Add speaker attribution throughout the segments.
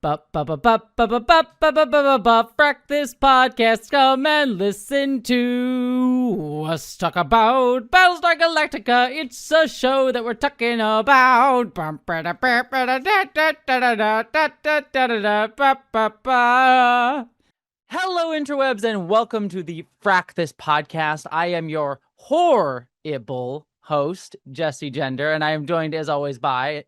Speaker 1: Frak, this podcast, come and listen to us talk about Battlestar Galactica. It's a show that we're talking about. Hello, interwebs, and welcome to the Frak, this podcast. I am your horrible host, Jesse Gender, and I am joined, as always, by...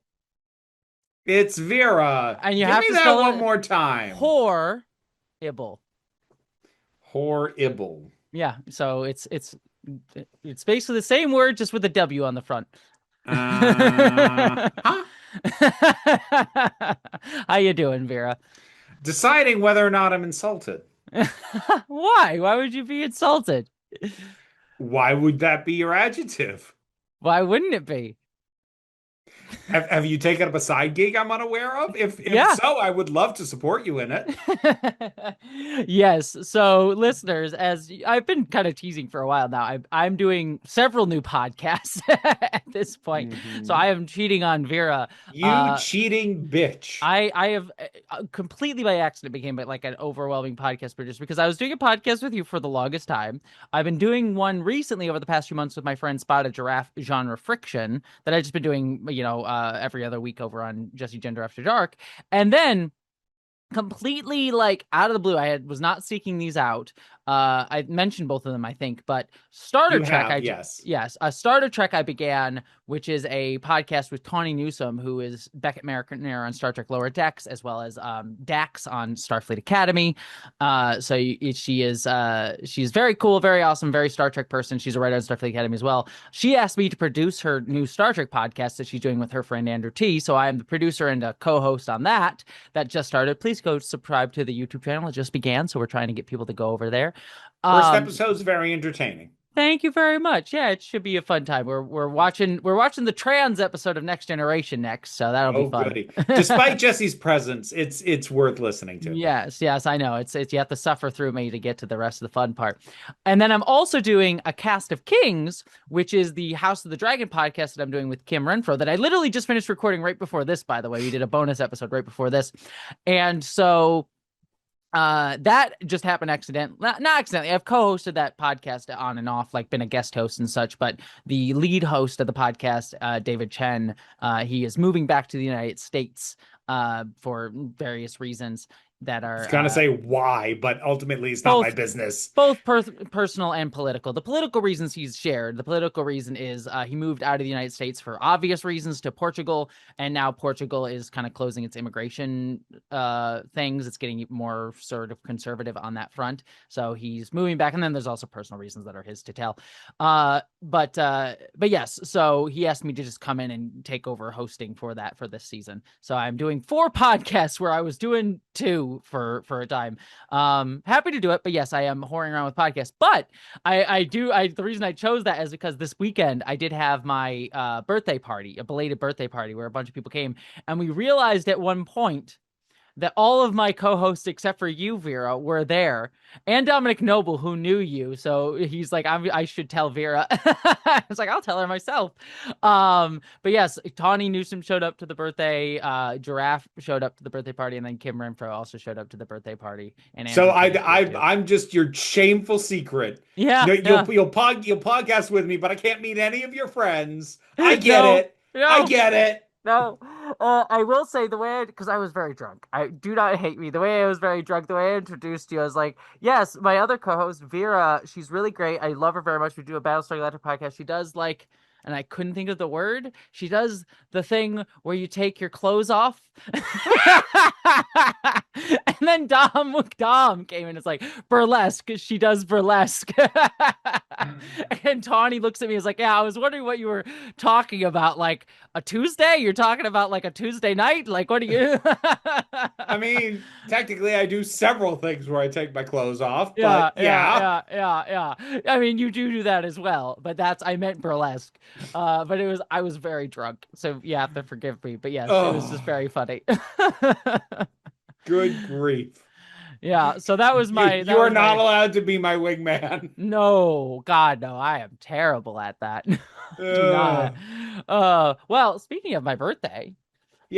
Speaker 2: It's Vera.
Speaker 1: And you
Speaker 2: Give
Speaker 1: have
Speaker 2: me
Speaker 1: to
Speaker 2: that
Speaker 1: spell
Speaker 2: one
Speaker 1: it
Speaker 2: more time.
Speaker 1: horrible.
Speaker 2: Horrible.
Speaker 1: Yeah, so it's basically the same word, just with a W on the front.
Speaker 2: Huh?
Speaker 1: How you doing, Vera?
Speaker 2: Deciding whether or not I'm insulted.
Speaker 1: Why? Why would you be insulted?
Speaker 2: Why would that be your adjective?
Speaker 1: Why wouldn't it be?
Speaker 2: Have you taken up a side gig I'm unaware of? If
Speaker 1: Yeah.
Speaker 2: so, I would love to support you in it.
Speaker 1: Yes. So, listeners, as I've been kind of teasing for a while now, I'm doing several new podcasts at this point.
Speaker 2: Mm-hmm.
Speaker 1: So I am cheating on Vera.
Speaker 2: You cheating bitch.
Speaker 1: I have completely by accident became like an overwhelming podcast producer because I was doing a podcast with you for the longest time. I've been doing one recently over the past few months with my friend Spotted Giraffe Genre Friction that I've just been doing, every other week over on Jesse Gender After Dark. And then completely like out of the blue, was not seeking these out. I mentioned both of them, I think, but Starter Trek, yes, a Starter Trek I began, which is a podcast with Tawny Newsome, who is Beckett Mariner on Star Trek Lower Decks, as well as Dax on Starfleet Academy. She's very cool, very awesome, very Star Trek person. She's a writer on Starfleet Academy as well. She asked me to produce her new Star Trek podcast that she's doing with her friend Andrew T. So I am the producer and a co-host on that just started. Please go subscribe to the YouTube channel. It just began, so we're trying to get people to go over there.
Speaker 2: First episode's very entertaining.
Speaker 1: Thank you very much. Yeah, it should be a fun time. We're watching the trans episode of Next Generation next, so that'll be fun.
Speaker 2: Goody. Despite Jesse's presence, it's worth listening to.
Speaker 1: Yes, I know. It's you have to suffer through me to get to the rest of the fun part. And then I'm also doing a Cast of Kings, which is the House of the Dragon podcast that I'm doing with Kim Renfro that I literally just finished recording right before this, by the way. We did a bonus episode right before this. And so that just happened accidentally. Not accidentally. I've co-hosted that podcast on and off, like been a guest host and such. But the lead host of the podcast, David Chen, he is moving back to the United States for various reasons that are... I was
Speaker 2: going to say why, but ultimately it's not my business.
Speaker 1: Both personal and political. The political reasons he's shared. The political reason is he moved out of the United States for obvious reasons to Portugal, and now Portugal is kind of closing its immigration things. It's getting more sort of conservative on that front. So he's moving back, and then there's also personal reasons that are his to tell. But yes, so he asked me to just come in and take over hosting for this season. So I'm doing 4 podcasts where I was doing 2 for a time. Happy to do it, but yes, I am whoring around with podcasts. But the reason I chose that is because this weekend I did have my birthday party, a belated birthday party where a bunch of people came, and we realized at one point that all of my co-hosts except for you, Vera, were there, and Dominic Noble, who knew you. So he's like, I should tell Vera. I was like, I'll tell her myself. But yes, Tawny Newsome showed up to the birthday. Giraffe showed up to the birthday party, and then Kim Renfro also showed up to the birthday party. And
Speaker 2: so I'm just your shameful secret.
Speaker 1: Yeah,
Speaker 2: you'll podcast with me, but I can't meet any of your friends. I get it. I get it.
Speaker 1: No, I will say because I was very drunk. Do not hate me. The way I was very drunk, the way I introduced you, I was like, yes, my other co-host, Vera, she's really great. I love her very much. We do a Battlestar Galactica podcast. She does and I couldn't think of the word. She does the thing where you take your clothes off. And then Dom came in. It's like burlesque. She does burlesque. And Tawny looks at me and is like, yeah, I was wondering what you were talking about. Like a Tuesday? You're talking about like a Tuesday night? Like, what are you?
Speaker 2: I mean, technically I do several things where I take my clothes off.
Speaker 1: Yeah.
Speaker 2: Yeah.
Speaker 1: I mean, you do that as well, but I meant burlesque. But I was very drunk. So you have to forgive me. But yes, It was just very funny.
Speaker 2: Good grief.
Speaker 1: Yeah, so that was my...
Speaker 2: You are not allowed to be my wingman.
Speaker 1: No, God, no. I am terrible at that. Do not. Well, speaking of my birthday...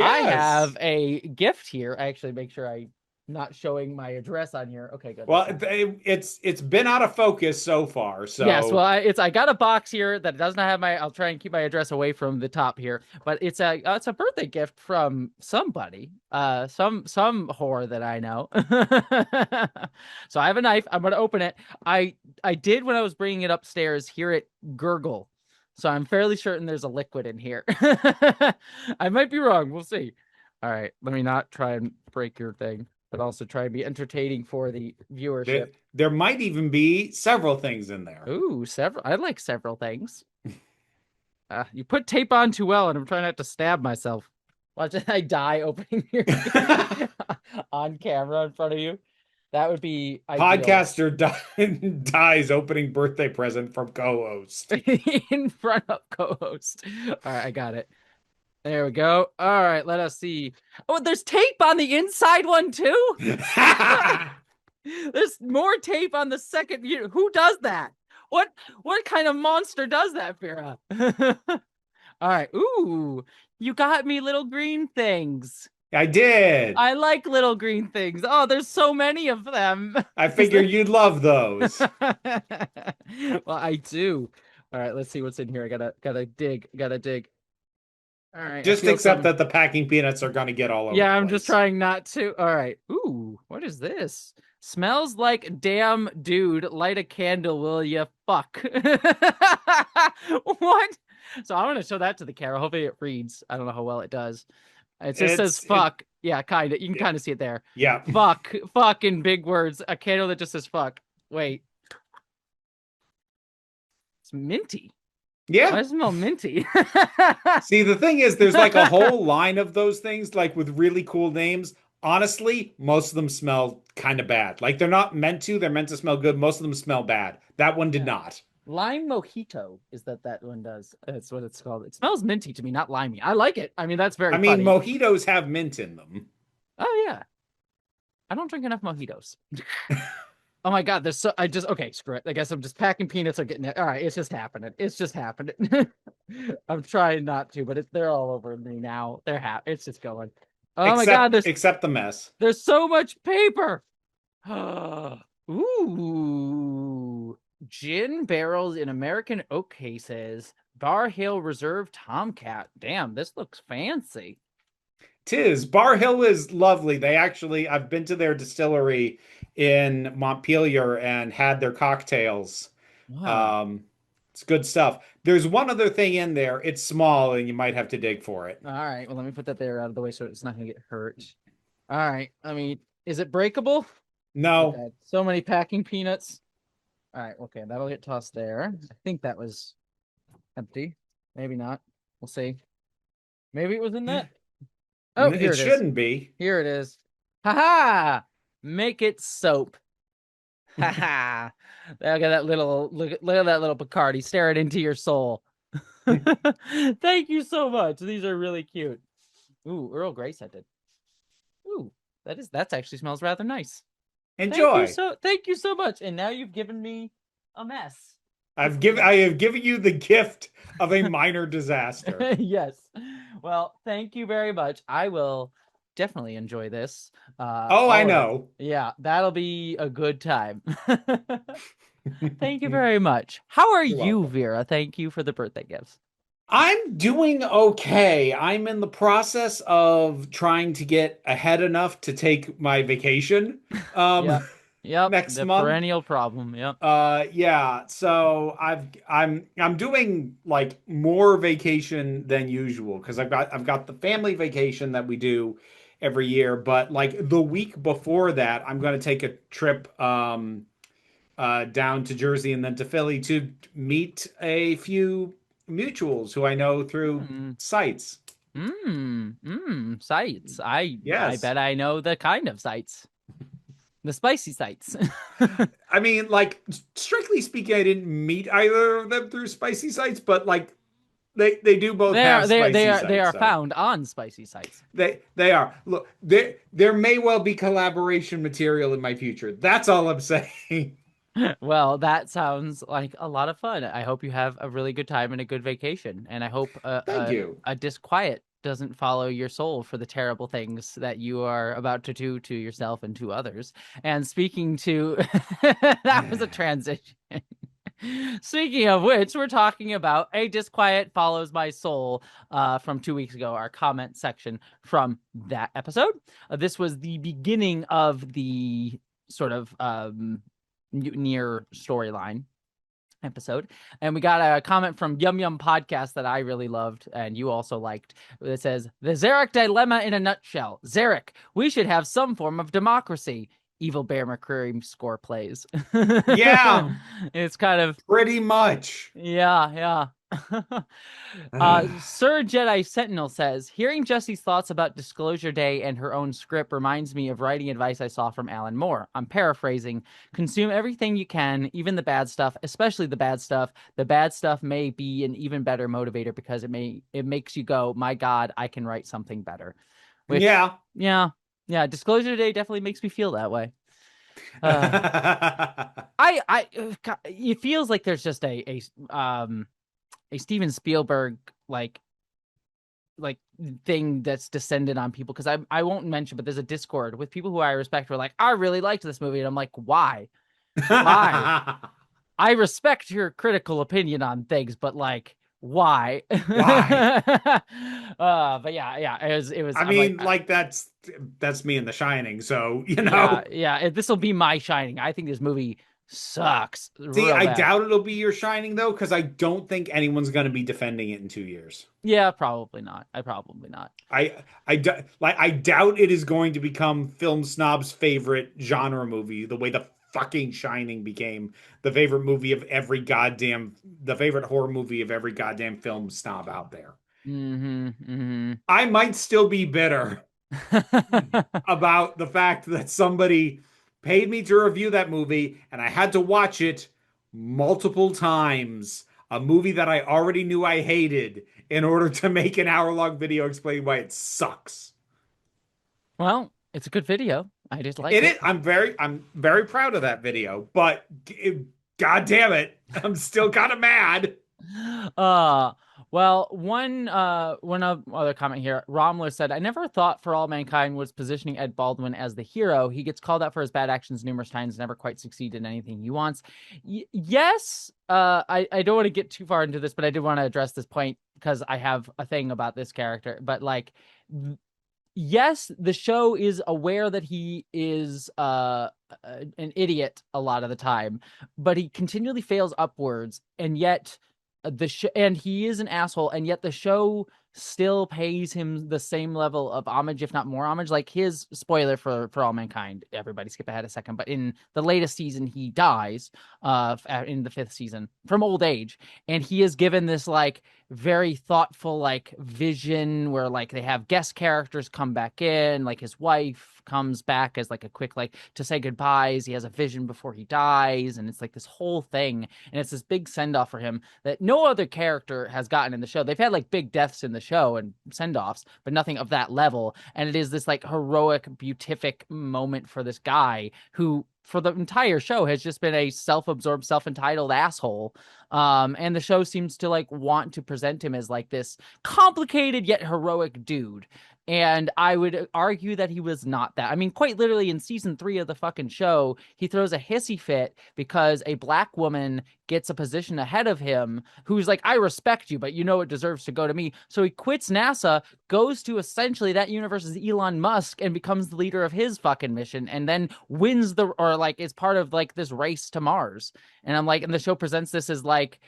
Speaker 1: I
Speaker 2: Yes.
Speaker 1: have a gift here. I actually make sure I'm not showing my address on here. Okay, good. That's
Speaker 2: Well,
Speaker 1: fine.
Speaker 2: it's been out of focus so far.
Speaker 1: Yes, well,
Speaker 2: So
Speaker 1: I got a box here that does not have my. I'll try and keep my address away from the top here, but it's a birthday gift from somebody, some whore that I know. So I have a knife. I'm gonna open it. I did when I was bringing it upstairs hear it gurgle, so I'm fairly certain there's a liquid in here. I might be wrong. We'll see. All right, let me not try and break your thing, but also try and be entertaining for the viewership.
Speaker 2: there might even be several things in there.
Speaker 1: Ooh, several. I like several things. You put tape on too well, and I'm trying not to stab myself. Watch it, I die opening your on camera in front of you. That would be ideal.
Speaker 2: Podcaster dies opening birthday present from co-host.
Speaker 1: In front of co-host. All right, I got it. There we go. All right, let us see. Oh, there's tape on the inside one too. There's more tape on the second. Who does that? What kind of monster does that, Vera? All right. Ooh, you got me little green things.
Speaker 2: I did.
Speaker 1: I like little green things. Oh, there's so many of them.
Speaker 2: I figure you'd love those.
Speaker 1: Well, I do. All right, let's see what's in here. I gotta dig. Gotta dig. All right, I
Speaker 2: Just
Speaker 1: feel
Speaker 2: accept
Speaker 1: some.
Speaker 2: that the packing peanuts are going to get all over
Speaker 1: Yeah,
Speaker 2: the
Speaker 1: I'm just
Speaker 2: place.
Speaker 1: trying not to. All right. Ooh, what is this? Smells like damn dude. Light a candle, will ya? Fuck. What? So I'm gonna show that to the camera. Hopefully it reads. I don't know how well it does. It just says
Speaker 2: It's it
Speaker 1: fuck. Yeah, kind of. You can kind of see it there.
Speaker 2: yeah.
Speaker 1: Fuck. Fuck in big words. A candle that just says fuck. Wait. It's minty. Why
Speaker 2: Yeah.
Speaker 1: does it smell minty?
Speaker 2: See, the thing is, there's like a whole line of those things, like with really cool names. Honestly, most of them smell kind of bad. Like they're not meant to, they're meant to smell good. Most of them smell bad. That one did
Speaker 1: Yeah.
Speaker 2: not.
Speaker 1: Lime mojito is that one does. That's what it's called. It smells minty to me, not limey. I like it. I mean, that's
Speaker 2: I
Speaker 1: very
Speaker 2: mean,
Speaker 1: funny.
Speaker 2: mojitos have mint in them.
Speaker 1: Oh yeah. I don't drink enough mojitos. Oh my god, there's so I just okay, screw it. I guess I'm just packing peanuts or getting it. All right, it's just happening. It's just happening. I'm trying not to, but they're all over me now. It's just going. Oh my god,
Speaker 2: Except the mess.
Speaker 1: there's so much paper. Ooh. Gin barrels in American oak cases. Bar Hill Reserve Tomcat. Damn, this looks fancy.
Speaker 2: Tis. Bar Hill is lovely. I've been to their distillery in Montpelier and had their cocktails.
Speaker 1: Wow.
Speaker 2: Um, it's good stuff. There's one other thing in there. It's small and you might have to dig for it.
Speaker 1: All right. Well, let me put that there out of the way so it's not going to get hurt. All right. I mean, is it breakable?
Speaker 2: No,
Speaker 1: Okay. So many packing peanuts. All right. Okay. That'll get tossed there. I think that was empty. Maybe not. We'll see. Maybe it was in that. Oh, here
Speaker 2: it
Speaker 1: it is.
Speaker 2: shouldn't be.
Speaker 1: Here it is. Ha ha! Make it soap. Ha ha! Look at that look at that little Bacardi staring into your soul. Thank you so much. These are really cute. Ooh, Earl Grey scented. Ooh, that's actually smells rather nice.
Speaker 2: Enjoy.
Speaker 1: Thank you so much. And now you've given me a mess.
Speaker 2: I have given you the gift of a minor disaster.
Speaker 1: Yes. Well, thank you very much. I will definitely enjoy this.
Speaker 2: Oh, I
Speaker 1: All of it.
Speaker 2: know.
Speaker 1: Yeah, that'll be a good time. Thank you very much. How are
Speaker 2: You're
Speaker 1: you,
Speaker 2: welcome.
Speaker 1: Vera? Thank you for the birthday gifts.
Speaker 2: I'm doing okay. I'm in the process of trying to get ahead enough to take my vacation
Speaker 1: Yep. Yep.
Speaker 2: next
Speaker 1: The
Speaker 2: month.
Speaker 1: perennial problem. Yep.
Speaker 2: Yeah, so I'm doing like more vacation than usual because I've got the family vacation that we do every year, but like the week before that, I'm going to take a trip down to Jersey and then to Philly to meet a few mutuals who I know through
Speaker 1: Mm.
Speaker 2: sites.
Speaker 1: Sites. I
Speaker 2: Yes.
Speaker 1: bet I know the kind of sites. The spicy sites.
Speaker 2: I mean, like strictly speaking, I didn't meet either of them through spicy sites, but like they do both have spicy
Speaker 1: They
Speaker 2: sites,
Speaker 1: are
Speaker 2: so
Speaker 1: found on spicy sites.
Speaker 2: they are. Look, there may well be collaboration material in my future. That's all I'm saying.
Speaker 1: Well, that sounds like a lot of fun. I hope you have a really good time and a good vacation, and I hope
Speaker 2: Thank you.
Speaker 1: a disquiet doesn't follow your soul for the terrible things that you are about to do to yourself and to others. And speaking to that was a transition. Speaking of which, we're talking about A Disquiet Follows My Soul from 2 weeks ago, our comment section from that episode. This was the beginning of the sort of near storyline episode, and we got a comment from Yum Yum Podcast that I really loved and you also liked. It says, the Zarek dilemma in a nutshell. Zarek, we should have some form of democracy. Evil Bear McCreary score plays.
Speaker 2: Yeah,
Speaker 1: It's kind of,
Speaker 2: pretty much.
Speaker 1: yeah. Sir Jedi Sentinel says, hearing Jessie's thoughts about Disclosure Day and her own script reminds me of writing advice I saw from Alan Moore. I'm paraphrasing. Consume everything you can, even the bad stuff, especially the bad stuff. The bad stuff may be an even better motivator because it makes you go, my God, I can write something better. Which,
Speaker 2: Yeah.
Speaker 1: yeah, Disclosure Day definitely makes me feel that way. It feels like there's just a Steven Spielberg like thing that's descended on people, because I won't mention, but there's a Discord with people who I respect who are like, I really liked this movie, and I'm like, why? I respect your critical opinion on things, but like, why?
Speaker 2: Why?
Speaker 1: But yeah, it was.
Speaker 2: I
Speaker 1: I'm
Speaker 2: mean,
Speaker 1: like,
Speaker 2: that's me in The Shining, so you know.
Speaker 1: yeah. This will be my Shining. I think this movie sucks
Speaker 2: See,
Speaker 1: real
Speaker 2: I
Speaker 1: bad.
Speaker 2: doubt it'll be your Shining though, because I don't think anyone's going to be defending it in 2 years.
Speaker 1: Yeah, probably not. Probably not.
Speaker 2: I doubt it is going to become film snobs' favorite genre movie the way the fucking Shining became the favorite movie of every goddamn the favorite horror movie of every goddamn film snob out there. I might still be bitter about the fact that somebody paid me to review that movie and I had to watch it multiple times. A movie that I already knew I hated in order to make an hour-long video explaining why it sucks.
Speaker 1: Well, it's a good video. I just like
Speaker 2: It
Speaker 1: it.
Speaker 2: is. I'm very proud of that video, but god damn it, I'm still kind of mad.
Speaker 1: Uh well, one other comment here. Romler said, I never thought For All Mankind was positioning Ed Baldwin as the hero. He gets called out for his bad actions numerous times, never quite succeeded in anything he wants. Yes, I don't want to get too far into this, but I did want to address this point because I have a thing about this character. But like, yes, the show is aware that he is an idiot a lot of the time, but he continually fails upwards, and yet and he is an asshole, and yet the show still pays him the same level of homage, if not more homage. Like, his spoiler for All Mankind, everybody skip ahead a second, but in the latest season he dies in the 5th season from old age, and he is given this like very thoughtful like vision where like they have guest characters come back in, like his wife comes back as like a quick like to say goodbyes. He has a vision before he dies, and it's like this whole thing, and it's this big send-off for him that no other character has gotten in the show. They've had like big deaths in the show and send-offs, but nothing of that level. And it is this like heroic, beatific moment for this guy who for the entire show has just been a self-absorbed, self-entitled asshole. And the show seems to like want to present him as like this complicated yet heroic dude. And I would argue that he was not that. I mean, quite literally in season 3 of the fucking show, he throws a hissy fit because a black woman gets a position ahead of him who's like, I respect you, but you know it deserves to go to me. So he quits NASA, goes to essentially that universe's Elon Musk, and becomes the leader of his fucking mission, and then wins or like is part of like this race to Mars. And I'm like, and the show presents this as like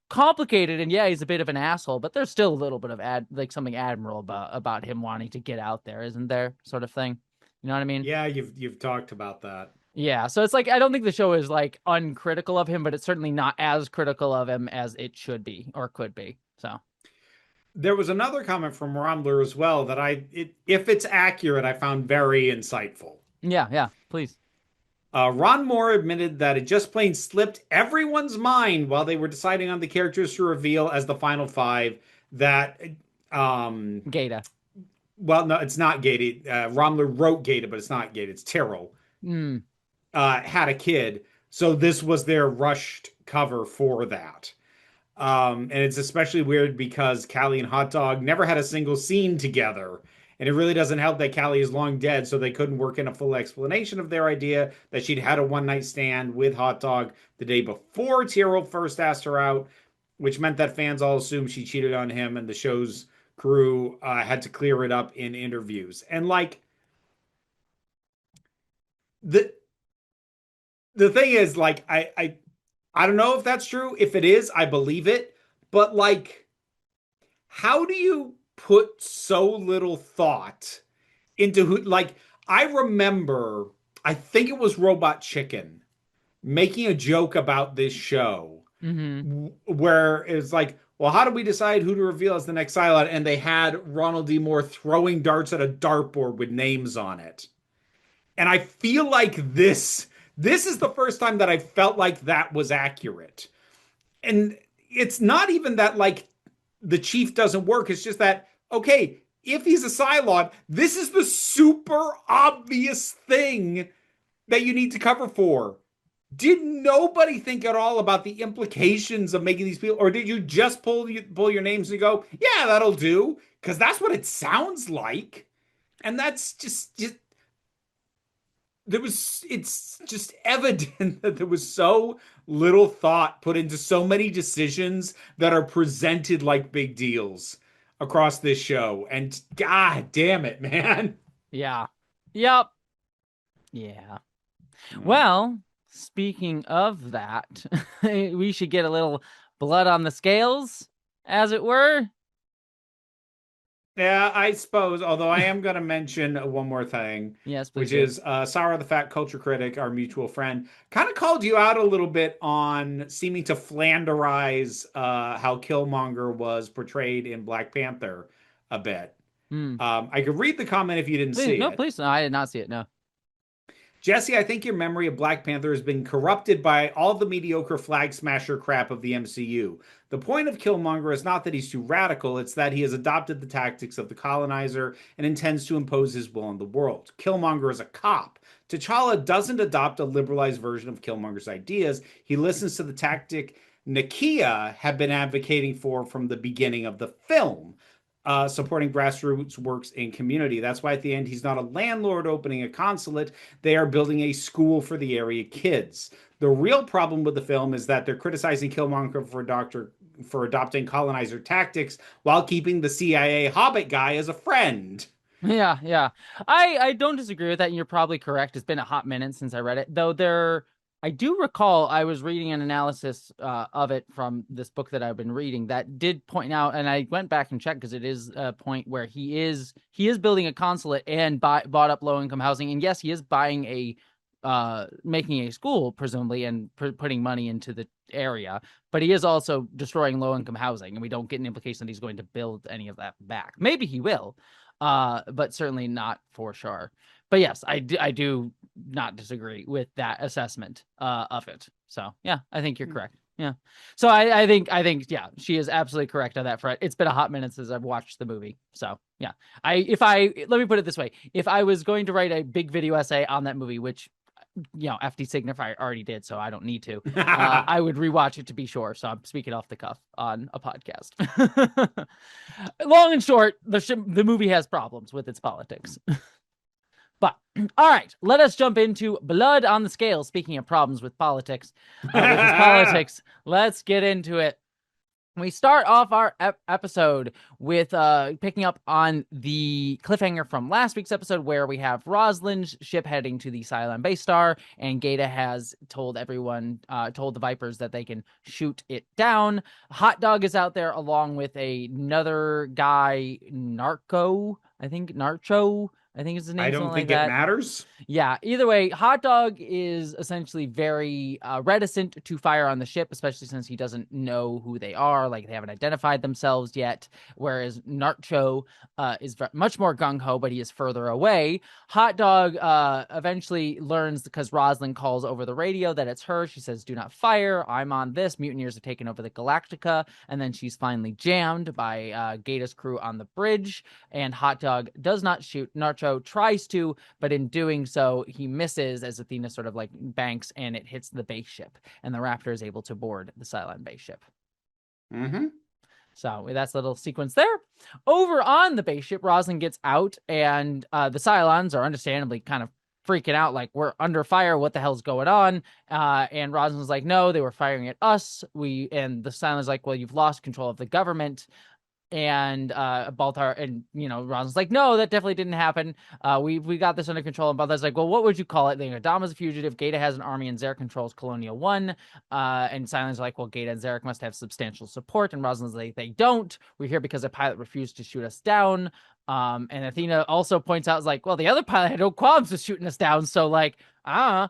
Speaker 1: complicated, and yeah, he's a bit of an asshole, but there's still a little bit of something admirable about him wanting to get out there, isn't there? Sort of thing. You know what I mean?
Speaker 2: Yeah, you've talked about that.
Speaker 1: Yeah. So it's like I don't think the show is like uncritical of him, but it's certainly not as critical of him as it should be or could be. So
Speaker 2: There was another comment from Romler as well that if it's accurate, I found very insightful.
Speaker 1: yeah, please.
Speaker 2: Ron Moore admitted that it just plain slipped everyone's mind while they were deciding on the characters to reveal as the final 5 that
Speaker 1: Gata.
Speaker 2: well, no, it's not gated. Romler wrote gated, but it's not gated. It's Tyrrell. Had a kid. So this was their rushed cover for that. And it's especially weird because Callie and Hot Dog never had a single scene together. And it really doesn't help that Callie is long dead, so they couldn't work in a full explanation of their idea that she'd had a one night stand with Hot Dog the day before Tyrell first asked her out, which meant that fans all assumed she cheated on him, and the show's crew had to clear it up in interviews. And like the the thing is, like I don't know if that's true. If it is, I believe it. But like, how do you put so little thought into who? Like, I remember, I think it was Robot Chicken making a joke about this show
Speaker 1: Mm-hmm.
Speaker 2: where it's like, well, how do we decide who to reveal as the next Cylon? And they had Ronald D. Moore throwing darts at a dartboard with names on it. And I feel like this is the first time that I felt like that was accurate. And it's not even that like the chief doesn't work. It's just that, okay, if he's a Cylon, this is the super obvious thing that you need to cover for. Did nobody think at all about the implications of making these people, or did you just pull your names and go, yeah, that'll do? Because that's what it sounds like, and that's just there was it's just evident that there was so little thought put into so many decisions that are presented like big deals across this show, and god damn it, man.
Speaker 1: Yeah. Yep. Yeah.
Speaker 2: Mm.
Speaker 1: Well, speaking of that, we should get a little blood on the scales, as it were.
Speaker 2: Yeah, I suppose, although I am going to mention one more thing,
Speaker 1: Yes, please
Speaker 2: which
Speaker 1: do.
Speaker 2: is Sarah the Fat Culture Critic, our mutual friend, kind of called you out a little bit on seeming to Flanderize how Killmonger was portrayed in Black Panther a bit.
Speaker 1: Hmm.
Speaker 2: I could read the comment if you didn't
Speaker 1: Please,
Speaker 2: see
Speaker 1: no,
Speaker 2: it.
Speaker 1: please. No, I did not see it. No.
Speaker 2: Jesse, I think your memory of Black Panther has been corrupted by all the mediocre flag smasher crap of the MCU. The point of Killmonger is not that he's too radical, it's that he has adopted the tactics of the colonizer and intends to impose his will on the world. Killmonger is a cop. T'Challa doesn't adopt a liberalized version of Killmonger's ideas. He listens to the tactic Nakia have been advocating for from the beginning of the film. Supporting grassroots works in community. That's why at the end he's not a landlord opening a consulate. They are building a school for the area kids. The real problem with the film is that they're criticizing Killmonger for adopting colonizer tactics while keeping the CIA Hobbit guy as a friend.
Speaker 1: Yeah, yeah. I don't disagree with that, and you're probably correct. It's been a hot minute since I read it, though. I do recall I was reading an analysis of it from this book that I've been reading that did point out, and I went back and checked because it is a point where he is building a consulate and bought up low income housing, and yes, he is buying making a school presumably and putting money into the area, but he is also destroying low income housing, and we don't get an implication that he's going to build any of that back. Maybe he will, but certainly not for sure. But yes, I do not disagree with that assessment of it. So yeah, I think you're correct. Yeah. So I think yeah, she is absolutely correct on that front. It's been a hot minute since I've watched the movie. So yeah. Let me put it this way. If I was going to write a big video essay on that movie, which FD Signify already did, so I don't need to. I would rewatch it to be sure. So I'm speaking off the cuff on a podcast. Long and short, the movie has problems with its politics. But all right, let us jump into blood on the scale. Speaking of problems with politics, let's get into it. We start off our episode with picking up on the cliffhanger from last week's episode where we have Rosalind's ship heading to the Cylon base star, and Gata has told the Vipers that they can shoot it down. Hot Dog is out there along with another guy, Narco, I think Narcho. I think is his
Speaker 2: I
Speaker 1: name,
Speaker 2: don't
Speaker 1: something like
Speaker 2: think it
Speaker 1: that.
Speaker 2: matters.
Speaker 1: Yeah, either way, Hot Dog is essentially very reticent to fire on the ship, especially since he doesn't know who they are. Like, they haven't identified themselves yet. Whereas Narcho is much more gung-ho, but he is further away. Hot Dog eventually learns, because Rosalind calls over the radio, that it's her. She says, "Do not fire. I'm on this. Mutineers have taken over the Galactica." And then she's finally jammed by Gata's crew on the bridge. And Hot Dog does not shoot. Narcho tries to, but in doing so, he misses as Athena sort of like banks, and it hits the base ship, and the Raptor is able to board the Cylon base ship.
Speaker 2: Mm-hmm.
Speaker 1: So that's a little sequence there. Over on the base ship, Roslin gets out, and the Cylons are understandably kind of freaking out, like, we're under fire. What the hell's going on? And Roslin's like, no, they were firing at us. And the Cylons like, well, you've lost control of the government. And Baltar and Ron's like, no, that definitely didn't happen. We got this under control. And Baltar's like, well, what would you call it? Dama's a fugitive, Gata has an army, and Zarek controls Colonia 1. And Silence like, well, Gata and Zarek must have substantial support. And Rosalind's like, they don't. We're here because a pilot refused to shoot us down. And Athena also points out, like, well, the other pilot had no qualms with shooting us down. So like, and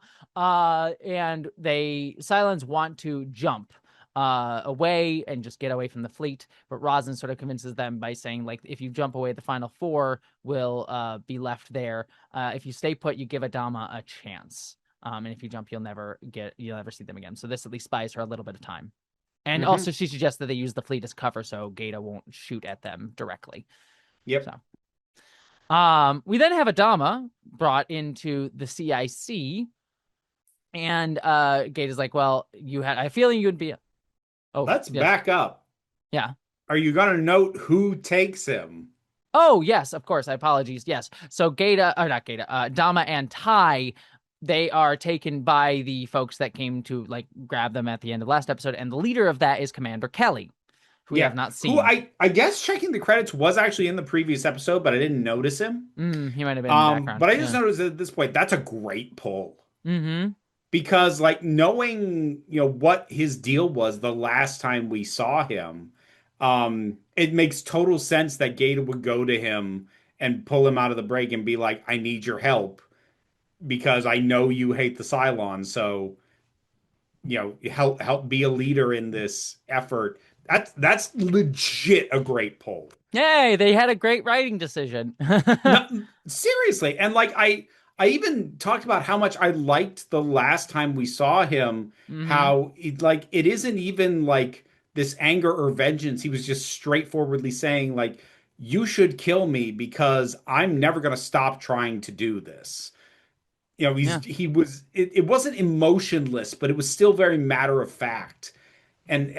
Speaker 1: Silence want to jump away and just get away from the fleet. But Rosin sort of convinces them by saying, like, if you jump away, the final four will be left there. If you stay put, you give Adama a chance. And if you jump, you'll never see them again. So this at least buys her a little bit of time. And
Speaker 2: Mm-hmm.
Speaker 1: also she suggests that they use the fleet as cover so Gata won't shoot at them directly.
Speaker 2: Yep.
Speaker 1: So we then have Adama brought into the CIC. And Gata's like, well, you had a feeling you'd be. Oh,
Speaker 2: Let's
Speaker 1: yes.
Speaker 2: back up.
Speaker 1: Yeah.
Speaker 2: Are you going to note who takes him?
Speaker 1: Oh, yes, of course. Apologies. Yes. So Dama and Tai, they are taken by the folks that came to like grab them at the end of last episode. And the leader of that is Commander Kelly, who we have not seen.
Speaker 2: Who I guess checking the credits was actually in the previous episode, but I didn't notice him.
Speaker 1: He might have been in the background.
Speaker 2: But I just noticed at this point, that's a great pull.
Speaker 1: Mm-hmm.
Speaker 2: Because like knowing, what his deal was the last time we saw him, it makes total sense that Gata would go to him and pull him out of the break and be like, I need your help because I know you hate the Cylons. So, help be a leader in this effort. That's legit a great pull.
Speaker 1: Yay, they had a great writing decision.
Speaker 2: No, seriously. And like I even talked about how much I liked the last time we saw him, how it isn't even like this anger or vengeance. He was just straightforwardly saying like, you should kill me because I'm never going to stop trying to do this. It wasn't emotionless, but it was still very matter of fact. And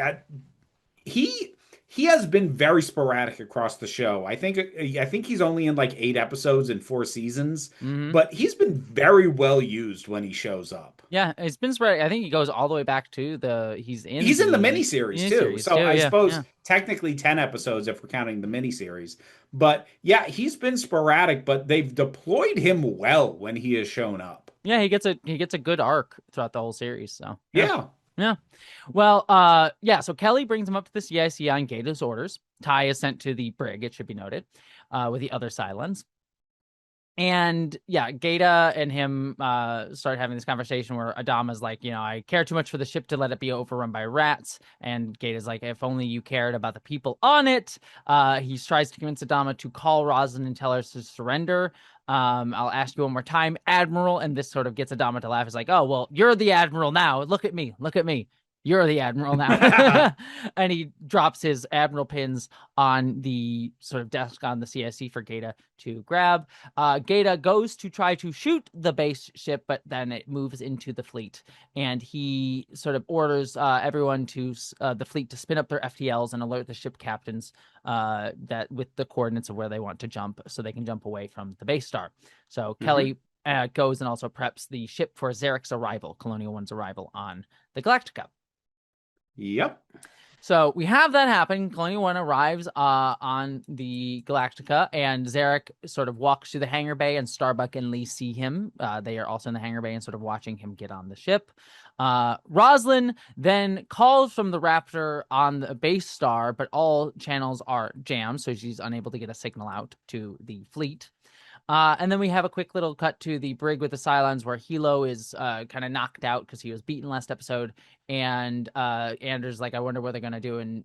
Speaker 2: he has been very sporadic across the show. I think he's only in like 8 episodes in 4 seasons, but he's been very well used when he shows up.
Speaker 1: Yeah, it's been sporadic. I think he goes all the way back to he's in
Speaker 2: the miniseries too. So I suppose technically 10 episodes if we're counting the miniseries. But yeah, he's been sporadic, but they've deployed him well when he has shown up.
Speaker 1: Yeah, he gets a good arc throughout the whole series. So
Speaker 2: yeah.
Speaker 1: Well, so Kelly brings him up to the CIC on Gata's orders. Tai is sent to the brig, it should be noted, with the other Cylons. And yeah, Gata and him start having this conversation where Adama's like, I care too much for the ship to let it be overrun by rats. And Gata's like, if only you cared about the people on it. He tries to convince Adama to call Roslin and tell her to surrender. I'll ask you one more time, Admiral. And this sort of gets Adama to laugh. It's like, oh, well, you're the Admiral now. Look at me. You're the Admiral now. And he drops his Admiral pins on the sort of desk on the CSC for Gata to grab. Gata goes to try to shoot the base ship, but then it moves into the fleet. And he sort of orders everyone to the fleet to spin up their FTLs and alert the ship captains that with the coordinates of where they want to jump so they can jump away from the base star. So Kelly goes and also preps the ship for Zarek's arrival, Colonial One's arrival on the Galactica.
Speaker 2: Yep.
Speaker 1: So we have that happen. Colonial One arrives on the Galactica, and Zarek sort of walks through the hangar bay, and Starbuck and Lee see him. They are also in the hangar bay and sort of watching him get on the ship. Roslin then calls from the Raptor on the base star, but all channels are jammed, so she's unable to get a signal out to the fleet. And then we have a quick little cut to the brig with the Cylons where Hilo is kind of knocked out because he was beaten last episode. And Anders like, I wonder what they're going to do. And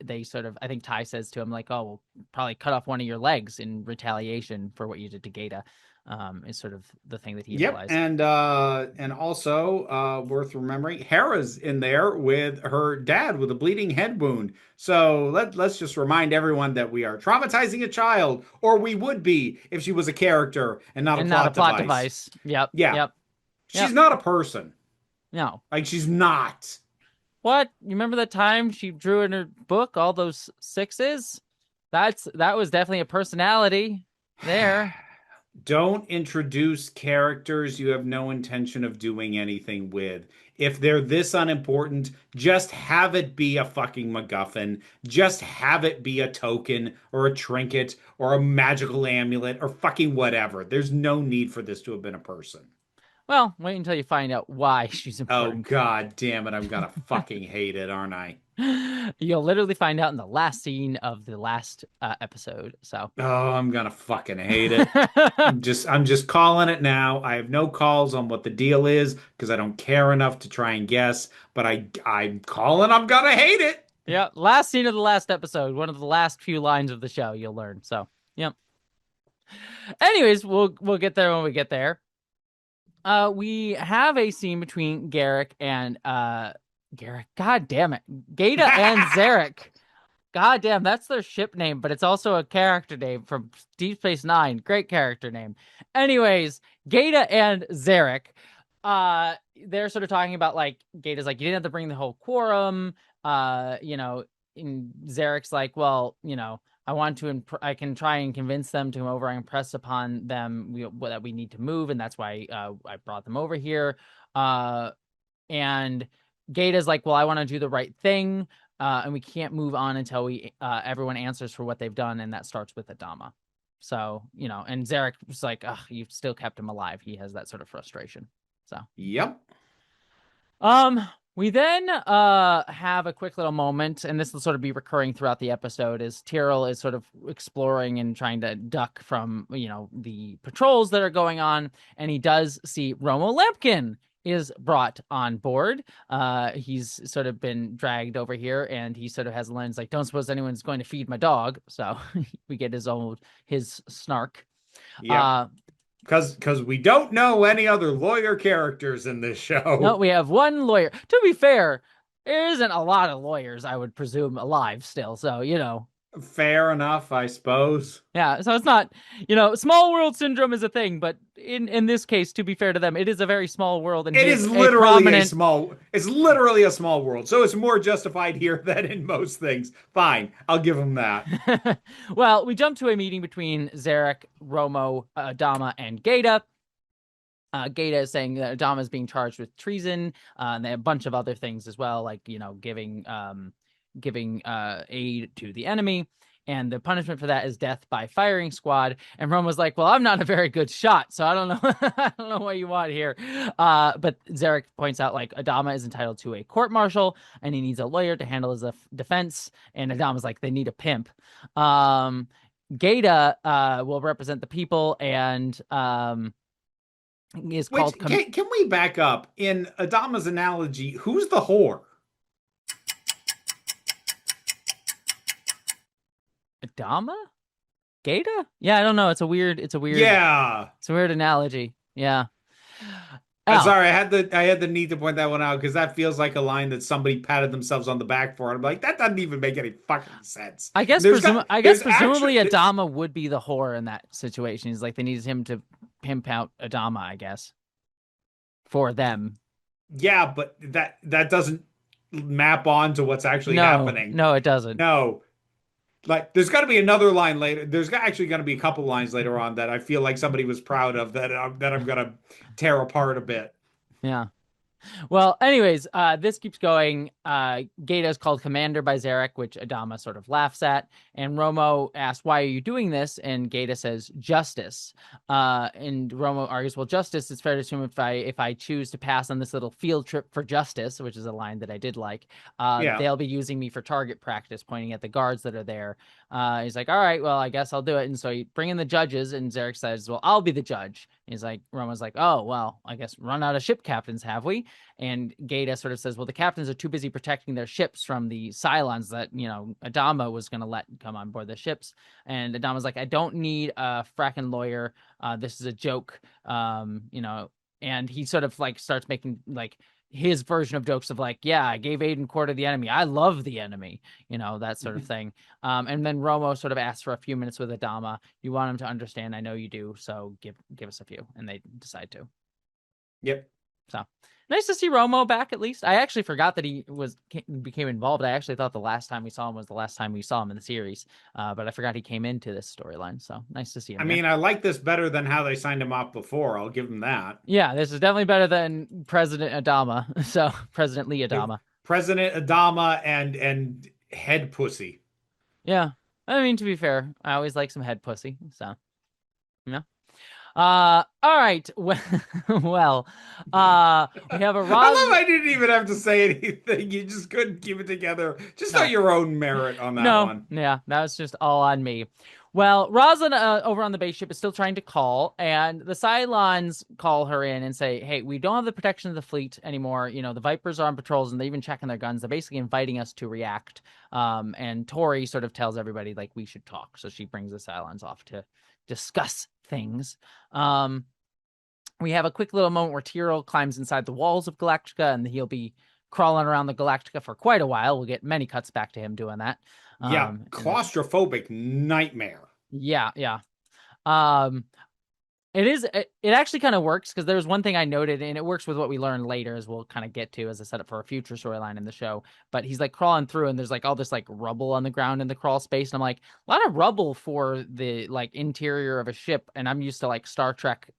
Speaker 1: they sort of, I think Tai says to him like, oh, we'll probably cut off one of your legs in retaliation for what you did to Gata. Is sort of the thing that he implies.
Speaker 2: And also worth remembering, Hera's in there with her dad with a bleeding head wound. So let's just remind everyone that we are traumatizing a child, or we would be if she was a character and not a plot device.
Speaker 1: Yep.
Speaker 2: Yeah. She's not a person.
Speaker 1: No.
Speaker 2: Like she's not.
Speaker 1: What? You remember the time she drew in her book all those sixes? That was definitely a personality there.
Speaker 2: Don't introduce characters you have no intention of doing anything with. If they're this unimportant, just have it be a fucking MacGuffin. Just have it be a token or a trinket or a magical amulet or fucking whatever. There's no need for this to have been a person.
Speaker 1: Well, wait until you find out why she's
Speaker 2: Oh,
Speaker 1: important.
Speaker 2: god damn it. I'm gonna fucking hate it, aren't I?
Speaker 1: You'll literally find out in the last scene of the last episode. So,
Speaker 2: Oh, I'm gonna fucking hate it. I'm just calling it now. I have no calls on what the deal is because I don't care enough to try and guess, but I'm calling I'm gonna hate it.
Speaker 1: yeah, last scene of the last episode, one of the last few lines of the show you'll learn. So, yep. Anyways, we'll get there when we get there. We have a scene between Garrick and Garrick. God damn it. Gata and Zarek. God damn, that's their ship name, but it's also a character name from Deep Space Nine. Great character name. Anyways, Gata and Zarek, they're sort of talking about like Gata's like, you didn't have to bring the whole quorum. And Zarek's like, well, I want to. I can try and convince them to come over and impress upon them that we need to move, and that's why I brought them over here. And Gata's like, well, I want to do the right thing, and we can't move on until everyone answers for what they've done, and that starts with Adama. So and Zarek was like, ugh, you've still kept him alive. He has that sort of frustration. So
Speaker 2: Yep.
Speaker 1: we then have a quick little moment, and this will sort of be recurring throughout the episode, as Tyrell is sort of exploring and trying to duck from, the patrols that are going on, and he does see Romo Lampkin is brought on board. He's sort of been dragged over here, and he sort of has a lens like, don't suppose anyone's going to feed my dog. So we get his snark.
Speaker 2: Yep. Because we don't know any other lawyer characters in this
Speaker 1: No,
Speaker 2: show.
Speaker 1: we have one lawyer. To be fair, there isn't a lot of lawyers, I would presume, alive still. So,
Speaker 2: Fair enough, I suppose.
Speaker 1: yeah. So it's not, small world syndrome is a thing, but in this case, to be fair to them, it is a very small world, and
Speaker 2: It
Speaker 1: he's
Speaker 2: is
Speaker 1: a
Speaker 2: literally
Speaker 1: prominent.
Speaker 2: it's literally a small world. So it's more justified here than in most things. Fine, I'll give him that.
Speaker 1: Well, we jump to a meeting between Zarek, Romo, Adama, and Gata. Gata is saying that Adama is being charged with treason, and a bunch of other things as well, like giving aid to the enemy, and the punishment for that is death by firing squad. And Roma's like, "Well, I'm not a very good shot, so I don't know, I don't know what you want here." But Zarek points out like Adama is entitled to a court martial, and he needs a lawyer to handle his defense. And Adama's like, "They need a pimp." Gata will represent the people, and is
Speaker 2: Which
Speaker 1: called
Speaker 2: can we back up? In Adama's analogy, who's the whore?
Speaker 1: Adama? Gata? Yeah, I don't know.
Speaker 2: Yeah.
Speaker 1: It's a weird analogy. Yeah. Oh,
Speaker 2: Sorry, I had the need to point that one out because that feels like a line that somebody patted themselves on the back for. And I'm like, that doesn't even make any fucking sense.
Speaker 1: I guess
Speaker 2: There's
Speaker 1: presumably
Speaker 2: actually
Speaker 1: Adama would be the whore in that situation. He's like they needed him to pimp out Adama, I guess, for them.
Speaker 2: yeah, but that doesn't map on to what's actually
Speaker 1: No,
Speaker 2: happening.
Speaker 1: no, it doesn't.
Speaker 2: No. Like there's got to be another line later. There's actually going to be a couple lines later on that I feel like somebody was proud of that I'm going to tear apart a bit.
Speaker 1: Yeah. Well, anyways, this keeps going. Gata is called Commander by Zarek, which Adama sort of laughs at. And Romo asks, "Why are you doing this?" And Gata says, "Justice." And Romo argues, "Well, justice. It's fair to assume if I choose to pass on this little field trip for justice," which is a line that I did like,
Speaker 2: Yeah.
Speaker 1: they'll be using me for target practice, pointing at the guards that are there. He's like, "All right, well, I guess I'll do it." And so he bring in the judges, and Zarek says, "Well, I'll be the judge." He's like, Romo's like, "Oh, well, I guess run out of ship captains, have we?" And Gata sort of says, "Well, the captains are too busy protecting their ships from the Cylons that, Adama was going to let come on board the ships." And Adama's like, "I don't need a fracking lawyer. This is a joke." And he sort of like starts making like his version of jokes of like, "Yeah, I gave aid and quarter the enemy. I love the enemy," that sort of thing. And then Romo sort of asks for a few minutes with Adama. "You want him to understand? I know you do. So give us a few." And they decide to.
Speaker 2: Yep.
Speaker 1: So nice to see Romo back at least. I actually forgot that became involved. I actually thought the last time we saw him was the last time we saw him in the series, but I forgot he came into this storyline. So nice to see
Speaker 2: I
Speaker 1: him here.
Speaker 2: mean, I like this better than how they signed him off before. I'll give him that.
Speaker 1: Yeah, this is definitely better than President Adama. So President Lee
Speaker 2: If
Speaker 1: Adama.
Speaker 2: President Adama and head pussy.
Speaker 1: Yeah, I mean to be fair, I always like some head pussy. So yeah. All right. Well, we have a
Speaker 2: I
Speaker 1: Roz.
Speaker 2: love I didn't even have to say anything. You just couldn't keep it together. Just on
Speaker 1: No,
Speaker 2: your own merit on that
Speaker 1: no,
Speaker 2: one.
Speaker 1: yeah, that was just all on me. Well, Roslyn over on the base ship is still trying to call, and the Cylons call her in and say, "Hey, we don't have the protection of the fleet anymore. You know, the Vipers are on patrols, and they're even checking their guns. They're basically inviting us to react." And Tori sort of tells everybody like we should talk, so she brings the Cylons off to discuss things. We have a quick little moment where Tyrell climbs inside the walls of Galactica, and he'll be crawling around the Galactica for quite a while. We'll get many cuts back to him doing that.
Speaker 2: Yeah,
Speaker 1: In this,
Speaker 2: claustrophobic nightmare.
Speaker 1: yeah, yeah. Um, it actually kind of works because there's one thing I noted, and it works with what we learn later, as we'll kind of get to as a setup for a future storyline in the show. But he's like crawling through, and there's like all this like rubble on the ground in the crawl space, and I'm like, a lot of rubble for the like interior of a ship, and I'm used to like Star Trek,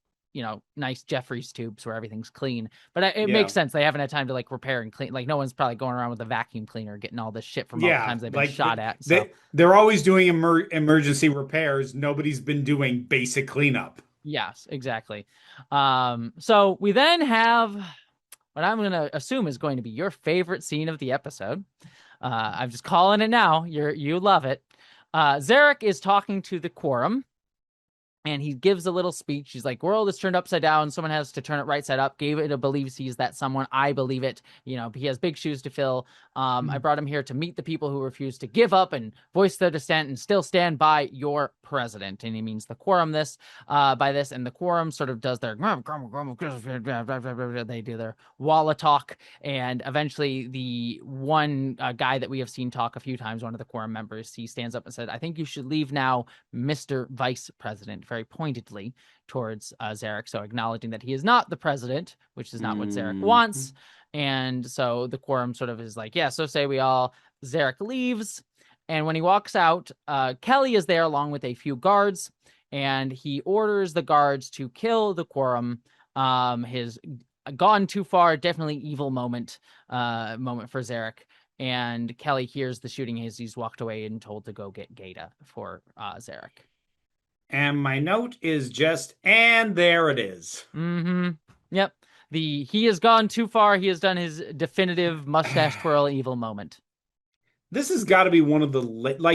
Speaker 1: nice Jeffries tubes where everything's clean. But it
Speaker 2: Yeah.
Speaker 1: makes sense. They haven't had time to like repair and clean. Like no one's probably going around with a vacuum cleaner getting all this shit from all the
Speaker 2: Yeah,
Speaker 1: times they've been
Speaker 2: like
Speaker 1: shot at. So
Speaker 2: they're always doing emergency repairs. Nobody's been doing basic cleanup.
Speaker 1: yes, exactly. So we then have what I'm going to assume is going to be your favorite scene of the episode. I'm just calling it now. You love it. Zarek is talking to the quorum, and he gives a little speech. He's like, world is turned upside down. Someone has to turn it right side up. Gave believes he's that someone. I believe it. He has big shoes to fill. I brought him here to meet the people who refuse to give up and voice their dissent and still stand by your president. And he means the quorum by this. And the quorum sort of does their, they do their walla talk. And eventually the one guy that we have seen talk a few times, one of the quorum members, he stands up and said, I think you should leave now, Mr. Vice President, very pointedly towards Zarek. So acknowledging that he is not the president, which is not what Zarek wants. And so the quorum sort of is like, yeah, so say we all. Zarek leaves. And when he walks out, Kelly is there along with a few guards. And he orders the guards to kill the quorum. His gone too far, definitely evil moment for Zarek. And Kelly hears the shooting as he's walked away and told to go get Gata for Zarek.
Speaker 2: And my note is just, and there it is.
Speaker 1: Mm-hmm. Yep. He has gone too far. He has done his definitive mustache twirl evil moment.
Speaker 2: This has got to be one of the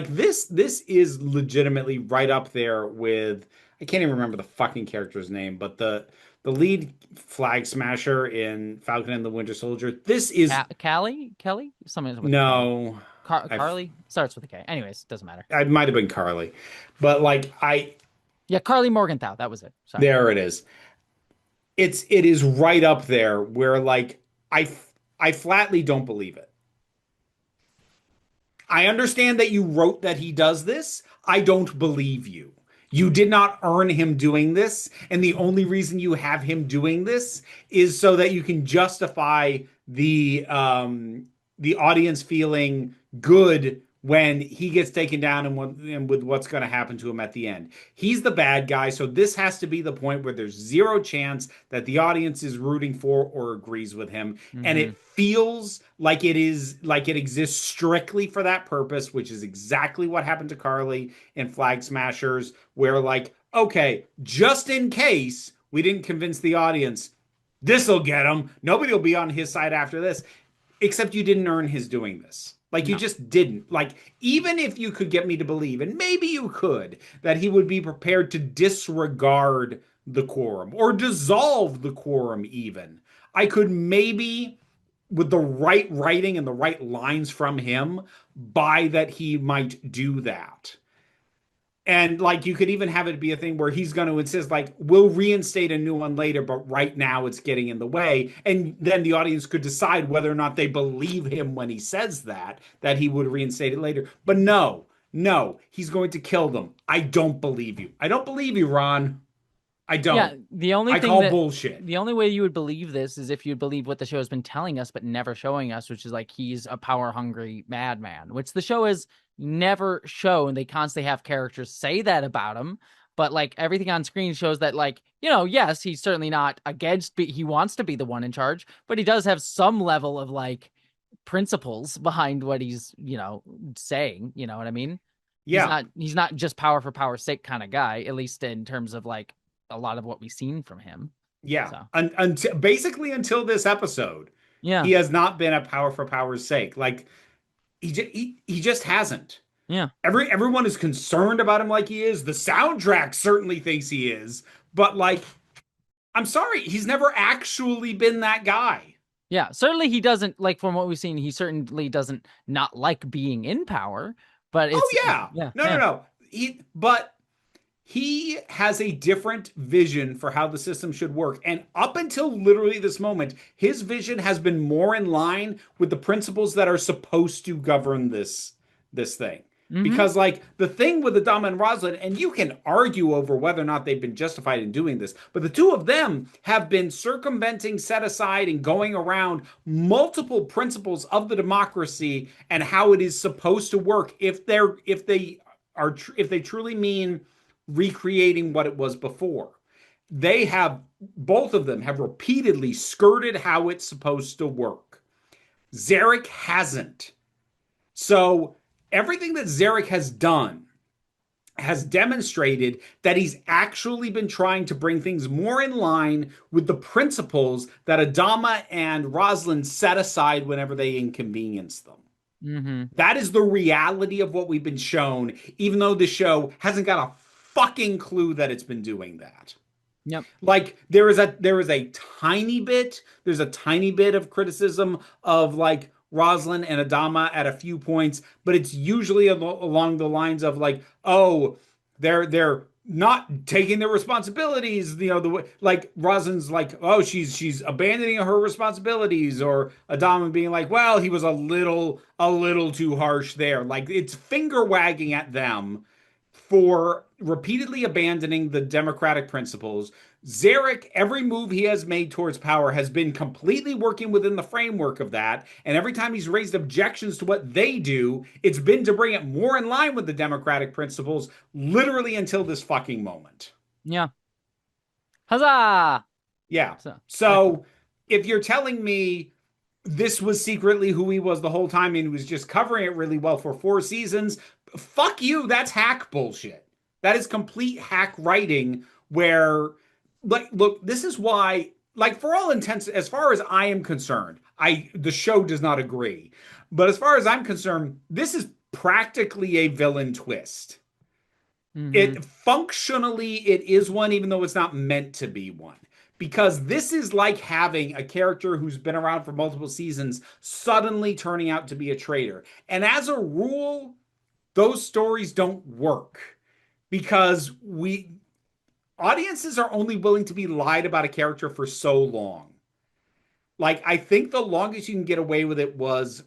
Speaker 2: this is legitimately right up there with I can't even remember the fucking character's name, but the lead flag smasher in Falcon and the Winter Soldier. This is
Speaker 1: Kelly, something with
Speaker 2: no,
Speaker 1: Carly starts with a K. Anyways, doesn't matter.
Speaker 2: I might have been Carly, but
Speaker 1: yeah, Carly Morgenthau. That was it. Sorry.
Speaker 2: there it is. It is right up there where like I flatly don't believe it. I understand that you wrote that he does this. I don't believe you. You did not earn him doing this, and the only reason you have him doing this is so that you can justify the audience feeling good when he gets taken down and with what's going to happen to him at the end. He's the bad guy, so this has to be the point where there's zero chance that the audience is rooting for or agrees with him, and it feels like it exists strictly for that purpose, which is exactly what happened to Carly in Flag Smashers, where like, okay, just in case we didn't convince the audience, this'll get him. Nobody will be on his side after this, except you didn't earn his doing this. Like, you just didn't. Like, even if you could get me to believe, and maybe you could, that he would be prepared to disregard the quorum or dissolve the quorum even, I could maybe, with the right writing and the right lines from him, buy that he might do that. And like you could even have it be a thing where he's going to insist, like, we'll reinstate a new one later, but right now it's getting in the way. And then the audience could decide whether or not they believe him when he says that he would reinstate it later. But no, he's going to kill them. I don't believe you. I don't believe you, Ron. I
Speaker 1: Yeah,
Speaker 2: don't.
Speaker 1: the only
Speaker 2: I
Speaker 1: thing
Speaker 2: call
Speaker 1: that
Speaker 2: bullshit.
Speaker 1: the only way you would believe this is if you believe what the show has been telling us but never showing us, which is like he's a power hungry madman, which the show has never shown. They constantly have characters say that about him, but like everything on screen shows that like, yes, he's certainly not against he wants to be the one in charge, but he does have some level of like principles behind what he's, saying, you know what I mean? He's
Speaker 2: Yeah.
Speaker 1: not he's not just power for power's sake kind of guy, at least in terms of like a lot of what we've seen from him.
Speaker 2: Yeah.
Speaker 1: So
Speaker 2: Until basically until this episode,
Speaker 1: yeah,
Speaker 2: he has not been a power for power's sake. Like he just hasn't.
Speaker 1: yeah,
Speaker 2: Everyone is concerned about him like he is. The soundtrack certainly thinks he is, but like I'm sorry, he's never actually been that guy.
Speaker 1: yeah. Certainly he doesn't like from what we've seen. He certainly doesn't not like being in power, but
Speaker 2: Oh
Speaker 1: it's
Speaker 2: yeah.
Speaker 1: yeah,
Speaker 2: No, no,
Speaker 1: yeah.
Speaker 2: no. But he has a different vision for how the system should work. And up until literally this moment, his vision has been more in line with the principles that are supposed to govern this thing.
Speaker 1: Mm-hmm.
Speaker 2: Because like the thing with Adama and Roslin, and you can argue over whether or not they've been justified in doing this, but the two of them have been circumventing, set aside, and going around multiple principles of the democracy and how it is supposed to work if they truly mean recreating what it was before. They have both of them have repeatedly skirted how it's supposed to work. Zarek hasn't. So everything that Zarek has done has demonstrated that he's actually been trying to bring things more in line with the principles that Adama and Roslin set aside whenever they inconvenience them.
Speaker 1: Mm-hmm.
Speaker 2: That is the reality of what we've been shown, even though the show hasn't got a fucking clue that it's been doing that.
Speaker 1: Yep.
Speaker 2: Like there's a tiny bit of criticism of like Roslin and Adama at a few points, but it's usually along the lines of like, oh, they're not taking their responsibilities. Like Roslin's like, oh, she's abandoning her responsibilities, or Adama being like, well, he was a little too harsh there. Like it's finger wagging at them for repeatedly abandoning the democratic principles. Zarek, every move he has made towards power has been completely working within the framework of that. And every time he's raised objections to what they do, it's been to bring it more in line with the democratic principles, literally until this fucking moment.
Speaker 1: Yeah. Huzzah!
Speaker 2: Yeah.
Speaker 1: So
Speaker 2: So if you're telling me this was secretly who he was the whole time and he was just covering it really well for 4 seasons, fuck you. That's hack bullshit. That is complete hack writing where, like, look, this is why, like, for all intents, as far as I am concerned, the show does not agree. But as far as I'm concerned, this is practically a villain twist.
Speaker 1: mm-hmm.
Speaker 2: It functionally it is one, even though it's not meant to be one. Because this is like having a character who's been around for multiple seasons suddenly turning out to be a traitor. And as a rule, those stories don't work because we audiences are only willing to be lied about a character for so long. Like I think the longest you can get away with it was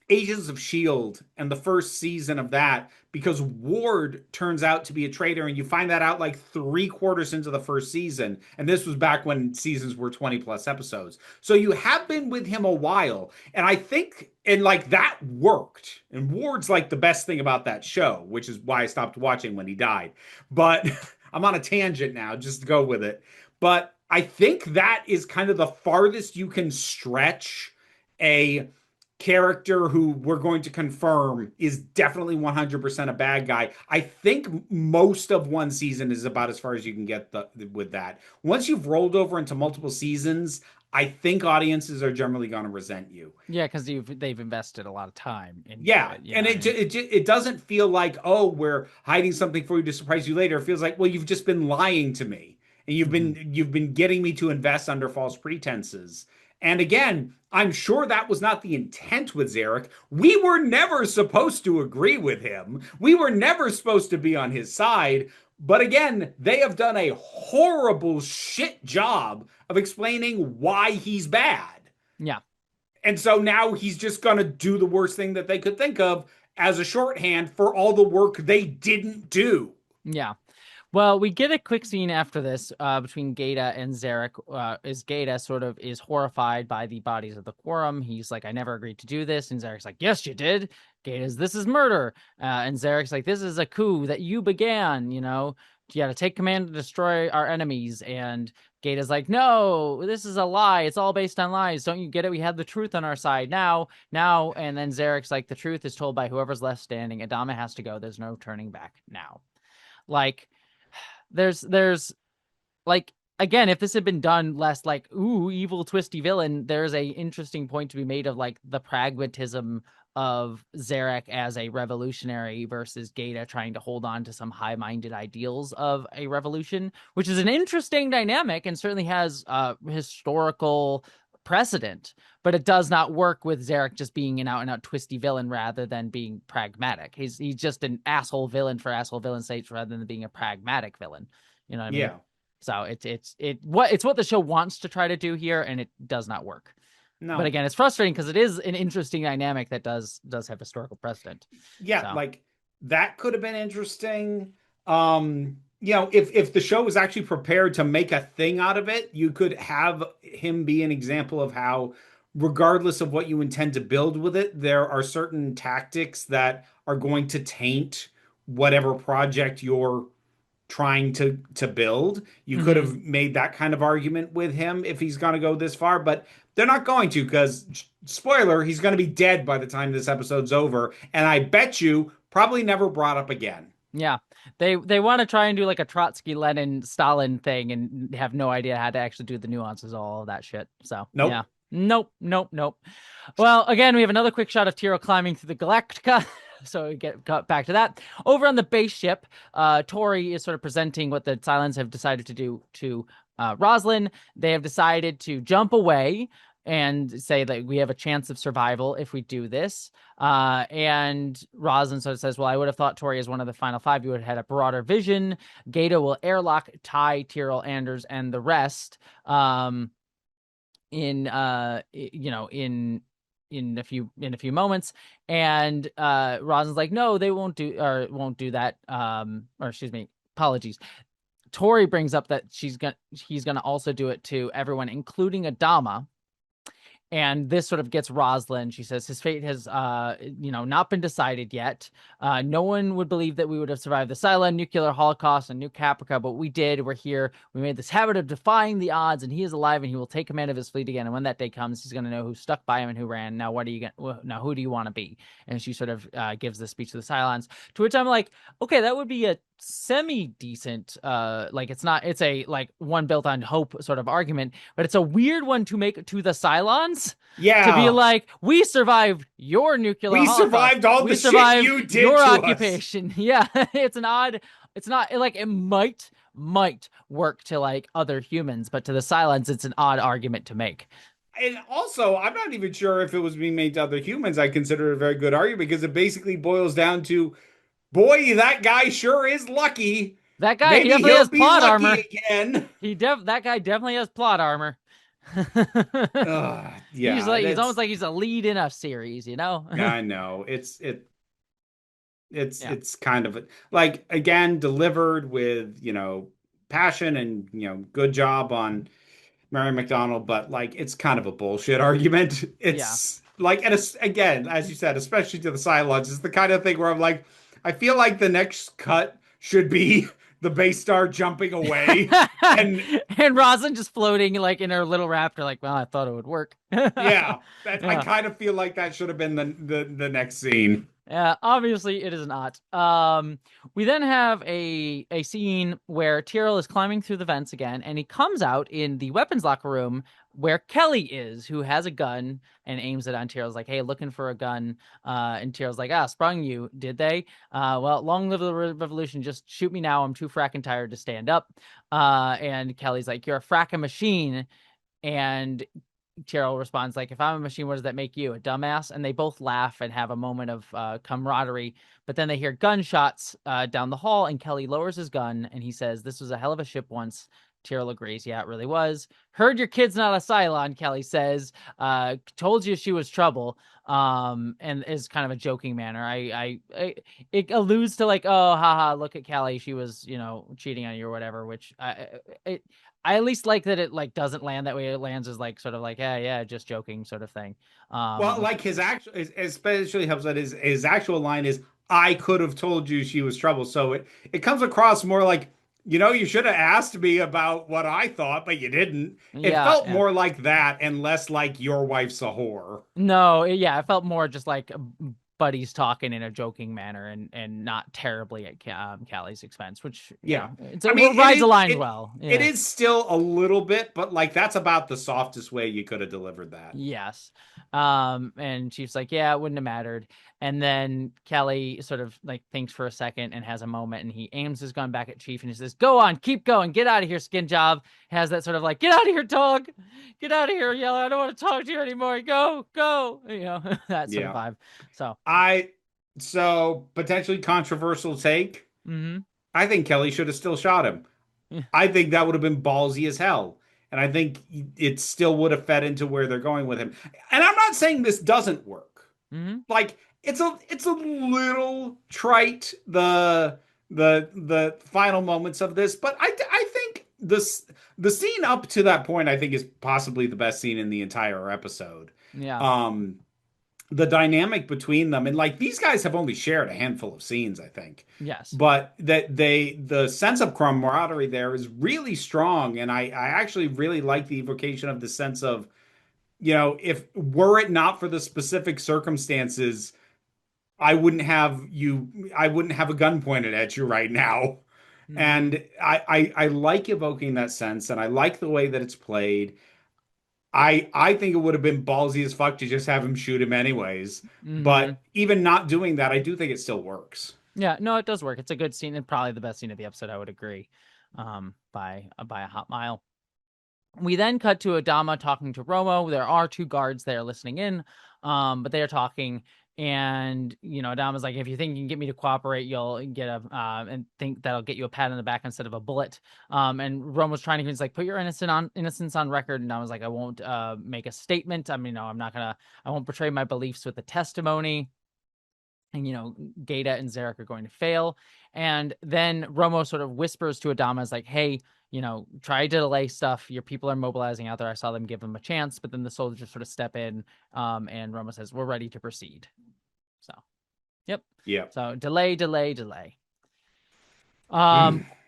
Speaker 2: Agents of S.H.I.E.L.D. and the first season of that, because Ward turns out to be a traitor, and you find that out like 3/4 into the first season. And this was back when seasons were 20 plus episodes. So you have been with him a while. And I think, and like that worked. And Ward's like the best thing about that show, which is why I stopped watching when he died. But I'm on a tangent now, just go with it. But I think that is kind of the farthest you can stretch a character who we're going to confirm is definitely 100% a bad guy. I think most of one season is about as far as you can get with that. Once you've rolled over into multiple seasons, I think audiences are generally going to resent you.
Speaker 1: Yeah, because they've invested a lot of time into
Speaker 2: Yeah,
Speaker 1: it.
Speaker 2: and it doesn't feel like, oh, we're hiding something for you to surprise you later. It feels like, well, you've just been lying to me, and you've been getting me to invest under false pretenses. And again, I'm sure that was not the intent with Zarek. We were never supposed to agree with him. We were never supposed to be on his side. But again, they have done a horrible shit job of explaining why he's bad.
Speaker 1: Yeah.
Speaker 2: And so now he's just going to do the worst thing that they could think of as a shorthand for all the work they didn't do.
Speaker 1: Yeah. Well, we get a quick scene after this between Gata and Zarek. Is Gata sort of is horrified by the bodies of the Quorum. He's like, I never agreed to do this. And Zarek's like, yes, you did. Gata's, this is murder. And Zarek's like, this is a coup that you began, you know? You got to take command to destroy our enemies. And Gata's like, no, this is a lie. It's all based on lies. Don't you get it? We have the truth on our side now. And then Zarek's like, the truth is told by whoever's left standing. Adama has to go. There's no turning back now. Like, there's like, again, if this had been done less like, ooh, evil twisty villain, there's a interesting point to be made of like the pragmatism of Zarek as a revolutionary versus Gata trying to hold on to some high-minded ideals of a revolution, which is an interesting dynamic and certainly has historical precedent, but it does not work with Zarek just being an out-and-out twisty villain rather than being pragmatic. He's just an asshole villain for asshole villain's sake rather than being a pragmatic villain. You know what I mean?
Speaker 2: Yeah.
Speaker 1: So it's what the show wants to try to do here, and it does not work. But
Speaker 2: No.
Speaker 1: again, it's frustrating because it is an interesting dynamic that does have historical precedent.
Speaker 2: Yeah,
Speaker 1: So
Speaker 2: like that could have been interesting. If the show was actually prepared to make a thing out of it, you could have him be an example of how, regardless of what you intend to build with it, there are certain tactics that are going to taint whatever project you're trying to build. You could have made that kind of argument with him if he's going to go this far, but they're not going to because spoiler, he's going to be dead by the time this episode's over, and I bet you probably never brought up again.
Speaker 1: yeah, they want to try and do like a Trotsky, Lenin, Stalin thing and have no idea how to actually do the nuances of all of that shit. So yeah.
Speaker 2: Nope.
Speaker 1: Nope. Well, again, we have another quick shot of Tiro climbing through the Galactica. So we got back to that. Over on the base ship, Tori is sort of presenting what the Cylons have decided to do to Roslin. They have decided to jump away and say that we have a chance of survival if we do this. And Roslin sort of says, well, I would have thought Tori is one of the final five. You would have had a broader vision. Gato will airlock Ty, Tyrell, Anders, and the rest. In a few moments, and Rosin's like, no, they won't do that. Or excuse me, apologies. Tori brings up that he's gonna also do it to everyone, including Adama. And this sort of gets Roslin. She says his fate has, not been decided yet. No one would believe that we would have survived the Cylon nuclear holocaust and New Caprica, but we did. We're here. We made this habit of defying the odds, and he is alive, and he will take command of his fleet again. And when that day comes, he's going to know who stuck by him and who ran. Now, who do you want to be? And she sort of gives this speech to the Cylons, to which I'm like, okay, that would be a semi-decent, it's a like one built on hope sort of argument, but it's a weird one to make to the Cylons, to be
Speaker 2: Yeah.
Speaker 1: like, we survived your nuclear
Speaker 2: We
Speaker 1: holocaust,
Speaker 2: survived all
Speaker 1: we
Speaker 2: the shit
Speaker 1: survived
Speaker 2: you did
Speaker 1: your
Speaker 2: to
Speaker 1: occupation. Yeah. It's not like, it might work to like other humans, but to the Cylons it's an odd argument to make.
Speaker 2: And also, I'm not even sure if it was being made to other humans. I consider it a very good argument because it basically boils down to, boy, that guy sure is lucky.
Speaker 1: That guy, he
Speaker 2: Maybe
Speaker 1: definitely
Speaker 2: he'll
Speaker 1: has
Speaker 2: be
Speaker 1: plot
Speaker 2: lucky
Speaker 1: armor.
Speaker 2: again.
Speaker 1: That guy definitely has plot armor.
Speaker 2: Yeah,
Speaker 1: He's almost like he's a lead in a series, you know?
Speaker 2: yeah, I know. It's
Speaker 1: Yeah.
Speaker 2: it's kind of like, again, delivered with, passion and, good job on Mary McDonald, but like it's kind of a bullshit argument.
Speaker 1: Yeah.
Speaker 2: It's like, and it's, again, as you said, especially to the Cylons, it's the kind of thing where I'm like, I feel like the next cut should be the base star jumping away, and
Speaker 1: And Roslyn just floating like in her little raptor, like, well, I thought it would work.
Speaker 2: yeah, I
Speaker 1: Yeah.
Speaker 2: kind of feel like that should have been the next scene.
Speaker 1: Yeah, obviously it is not. We then have a scene where Tyrell is climbing through the vents again, and he comes out in the weapons locker room where Kelly is, who has a gun and aims it on Tyrell's like, hey, looking for a gun. And Tyrell's like, sprung you, did they? Well, long live the revolution, just shoot me now. I'm too fracking tired to stand up. And Kelly's like, you're a fracking machine. And Cheryl responds like, if I'm a machine, what does that make you, a dumbass? And they both laugh and have a moment of camaraderie, but then they hear gunshots down the hall, and Kelly lowers his gun and he says, this was a hell of a ship once. Tyrell agrees. Yeah, it really was. Heard your kid's not a Cylon, Kelly says. Told you she was trouble. And is kind of a joking manner. It alludes to like, oh, haha, look at Callie, she was, cheating on you or whatever, which I at least like that it like doesn't land that way. It lands as like sort of like, yeah, just joking sort of thing.
Speaker 2: Well,
Speaker 1: Which
Speaker 2: like his actual, especially helps that his actual line is, "I could have told you she was trouble." So it comes across more like, you should have asked me about what I thought, but you didn't. It
Speaker 1: yeah,
Speaker 2: felt
Speaker 1: yeah.
Speaker 2: more like that and less like your wife's a whore.
Speaker 1: No, yeah, it felt more just like buddies talking in a joking manner and not terribly at Callie's expense, which
Speaker 2: Yeah.
Speaker 1: it
Speaker 2: I mean,
Speaker 1: rides the lines well.
Speaker 2: it
Speaker 1: Yeah.
Speaker 2: is still a little bit, but like that's about the softest way you could have delivered that.
Speaker 1: Yes. And she's like, yeah, it wouldn't have mattered. And then Kelly sort of like thinks for a second and has a moment, and he aims his gun back at Chief and he says, go on, keep going, get out of here, skin job. Has that sort of like, get out of here, dog. Get out of here, Yellow. I don't want to talk to you anymore. Go. That sort of
Speaker 2: Yeah.
Speaker 1: vibe. So
Speaker 2: I so potentially controversial take.
Speaker 1: mm-hmm.
Speaker 2: I think Kelly should have still shot him. I think that would have been ballsy as hell. And I think it still would have fed into where they're going with him. And I'm not saying this doesn't work.
Speaker 1: Mm-hmm.
Speaker 2: Like it's a little trite the final moments of this, but I think the scene up to that point I think is possibly the best scene in the entire episode.
Speaker 1: Yeah.
Speaker 2: Um the dynamic between them, and like these guys have only shared a handful of scenes, I think,
Speaker 1: Yes.
Speaker 2: but the sense of camaraderie there is really strong, and I actually really like the evocation of the sense of, if were it not for the specific circumstances, I wouldn't have a gun pointed at you right now.
Speaker 1: Mm-hmm.
Speaker 2: And I like evoking that sense, and I like the way that it's played. I think it would have been ballsy as fuck to just have him shoot him anyways.
Speaker 1: Mm-hmm.
Speaker 2: But even not doing that, I do think it still works.
Speaker 1: Yeah, no, it does work. It's a good scene and probably the best scene of the episode, I would agree. By a hot mile. We then cut to Adama talking to Romo. There are two guards there listening in, but they are talking. And Adama's like, if you think you can get me to cooperate, you'll get a and think that'll get you a pat on the back instead of a bullet. And Romo's trying to convince, like, put your innocence on record. And I was like, I won't make a statement. I mean, no, I won't betray my beliefs with the testimony. And Gata and Zarek are going to fail. And then Romo sort of whispers to Adama, is like, hey, try to delay stuff. Your people are mobilizing out there. I saw them give them a chance, but then the soldiers sort of step in, and Romo says, we're ready to proceed. So, yep.
Speaker 2: Yeah.
Speaker 1: So delay.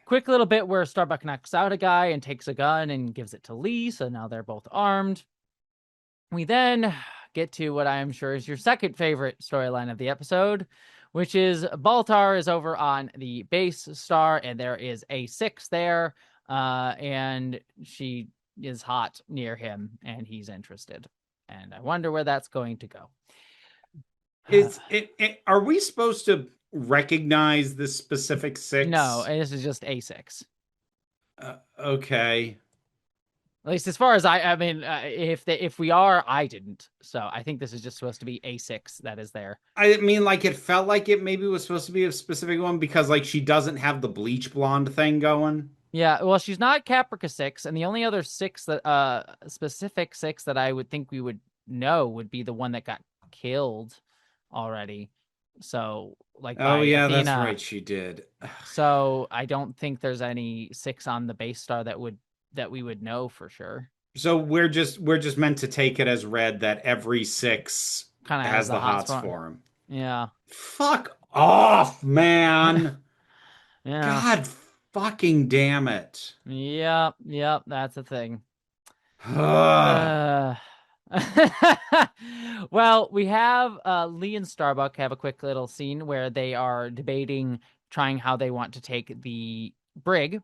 Speaker 1: Quick little bit where Starbuck knocks out a guy and takes a gun and gives it to Lee. So now they're both armed. We then get to what I am sure is your second favorite storyline of the episode, which is Baltar is over on the base star, and there is A6 there, and she is hot near him, and he's interested. And I wonder where that's going to go.
Speaker 2: Are we supposed to recognize this specific six?
Speaker 1: No, this is just A6.
Speaker 2: Okay.
Speaker 1: At least as far as I mean, if we are, I didn't. So I think this is just supposed to be A6 that is there.
Speaker 2: I mean, like it felt like it maybe was supposed to be a specific one because like she doesn't have the bleach blonde thing going.
Speaker 1: Yeah, well, she's not Caprica 6, and the only other 6 that specific 6 that I would think we would know would be the one that got killed already. So like,
Speaker 2: oh yeah,
Speaker 1: Athena.
Speaker 2: that's right, she did.
Speaker 1: So I don't think there's any 6 on the base star that we would know for sure.
Speaker 2: So we're just meant to take it as read that every 6
Speaker 1: Kind of
Speaker 2: has the hots
Speaker 1: spot
Speaker 2: for him.
Speaker 1: Yeah.
Speaker 2: Fuck off, man.
Speaker 1: Yeah.
Speaker 2: God fucking damn it.
Speaker 1: Yep, that's a thing. Well, we have Lee and Starbuck have a quick little scene where they are debating trying how they want to take the brig.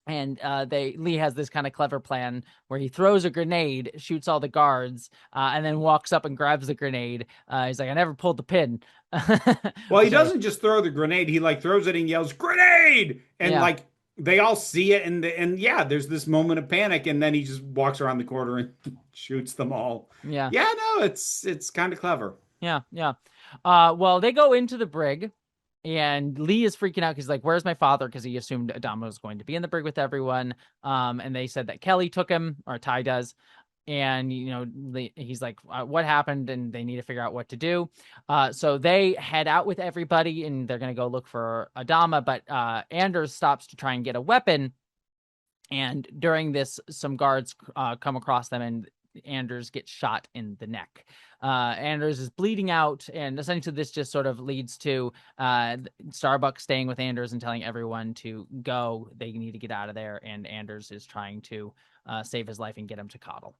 Speaker 1: And Lee has this kind of clever plan where he throws a grenade, shoots all the guards, and then walks up and grabs the grenade. He's like, I never pulled the pin.
Speaker 2: Well, he doesn't just throw the grenade. He like throws it and yells, grenade! And like they all see it. And yeah, there's this moment of panic. And then he just walks around the corner and shoots them all.
Speaker 1: Yeah.
Speaker 2: Yeah, no, it's kind of clever.
Speaker 1: Yeah. Well, they go into the brig. And Lee is freaking out because like, where's my father? Because he assumed Adama was going to be in the brig with everyone. And they said that Kelly took him, or Ty does. And he's like, what happened? And they need to figure out what to do. So they head out with everybody, and they're gonna go look for Adama. But Anders stops to try and get a weapon. And during this, some guards come across them, and Anders gets shot in the neck. Anders is bleeding out, and essentially this just sort of leads to Starbuck staying with Anders and telling everyone to go. They need to get out of there, and Anders is trying to save his life and get him to Coddle.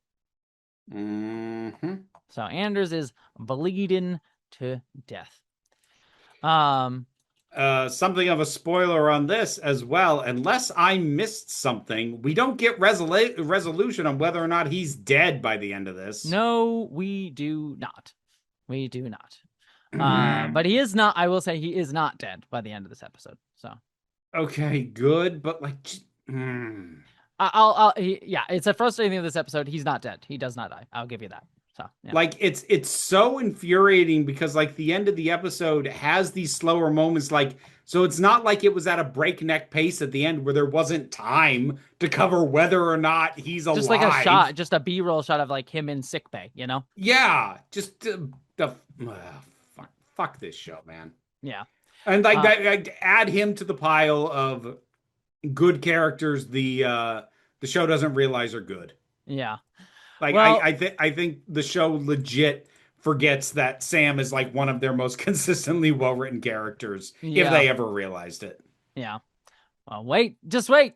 Speaker 2: Mm-hmm.
Speaker 1: So Anders is bleeding to death.
Speaker 2: Something of a spoiler on this as well. Unless I missed something, we don't get resolution on whether or not he's dead by the end of this.
Speaker 1: No, we do not. We do not. But he is not. I will say he is not dead by the end of this episode. So
Speaker 2: okay, good, but like,
Speaker 1: yeah, it's a frustrating thing of this episode. He's not dead. He does not die. I'll give you that. So yeah.
Speaker 2: Like it's so infuriating because like the end of the episode has these slower moments. Like, so it's not like it was at a breakneck pace at the end where there wasn't time to cover whether or not he's alive.
Speaker 1: Just like a shot, just a B-roll shot of like him in sickbay, you know?
Speaker 2: Yeah, just fuck this show, man.
Speaker 1: Yeah.
Speaker 2: And like add him to the pile of good characters the show doesn't realize are good.
Speaker 1: Yeah.
Speaker 2: Like well, I think the show legit forgets that Sam is like one of their most consistently well-written characters if they ever realized it.
Speaker 1: Yeah. Well, just wait.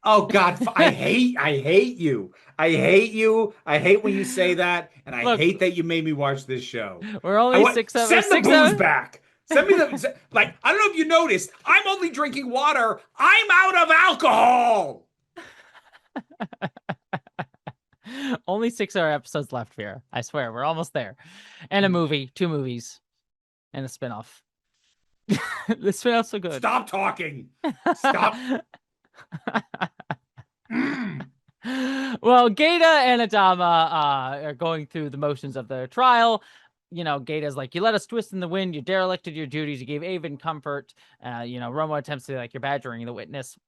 Speaker 2: Oh God, I hate you. I hate when you say that, and I hate that you made me watch this show.
Speaker 1: We're only 6 hours.
Speaker 2: Send the booze back. Send me the like. I don't know if you noticed. I'm only drinking water. I'm out of alcohol.
Speaker 1: Only 6-hour episodes left here. I swear, we're almost there. And a movie, 2 movies, and a spinoff. The spinoff's so good.
Speaker 2: Stop talking. Stop.
Speaker 1: Well, Gaeta and Adama are going through the motions of their trial. Gaeta's like, you let us twist in the wind, you derelicted your duties, you gave Avon comfort. Romo attempts to like, you're badgering the witness.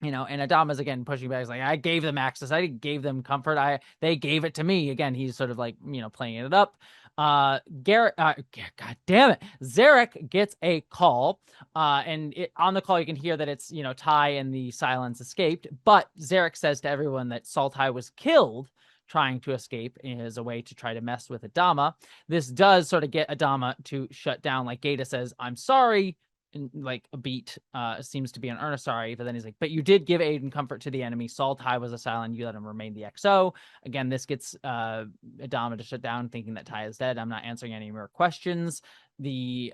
Speaker 1: And Adama's again pushing back. He's like, I gave them access. I gave them comfort. They gave it to me. Again, he's sort of like, playing it up. God damn it. Zarek gets a call. And on the call, you can hear that it's, Ty and the Silence escaped. But Zarek says to everyone that Saltai was killed trying to escape as a way to try to mess with Adama. This does sort of get Adama to shut down. Like Gaeta says, I'm sorry. And like a beat seems to be an earnest sorry, but then he's like, but you did give aid and comfort to the enemy. Ty was a silent, you let him remain the XO. Again, this gets Adama to shut down, thinking that Ty is dead. I'm not answering any more questions. The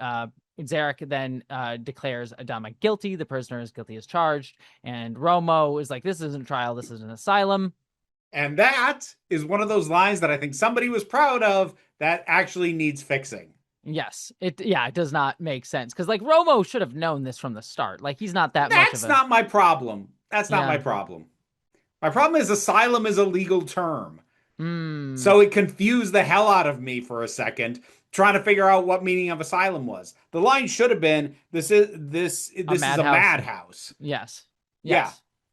Speaker 1: Zarek then declares Adama guilty. The prisoner is guilty as charged. And Romo is like, this isn't a trial, this is an asylum.
Speaker 2: And that is one of those lines that I think somebody was proud of that actually needs fixing.
Speaker 1: Yes, it does not make sense because like Romo should have known this from the start. Like he's not much of a...
Speaker 2: That's not my problem. That's not my problem. My problem is asylum is a legal term. So it confused the hell out of me for a second, trying to figure out what meaning of asylum was. The line should have been, this is a madhouse.
Speaker 1: Yes.
Speaker 2: Yeah.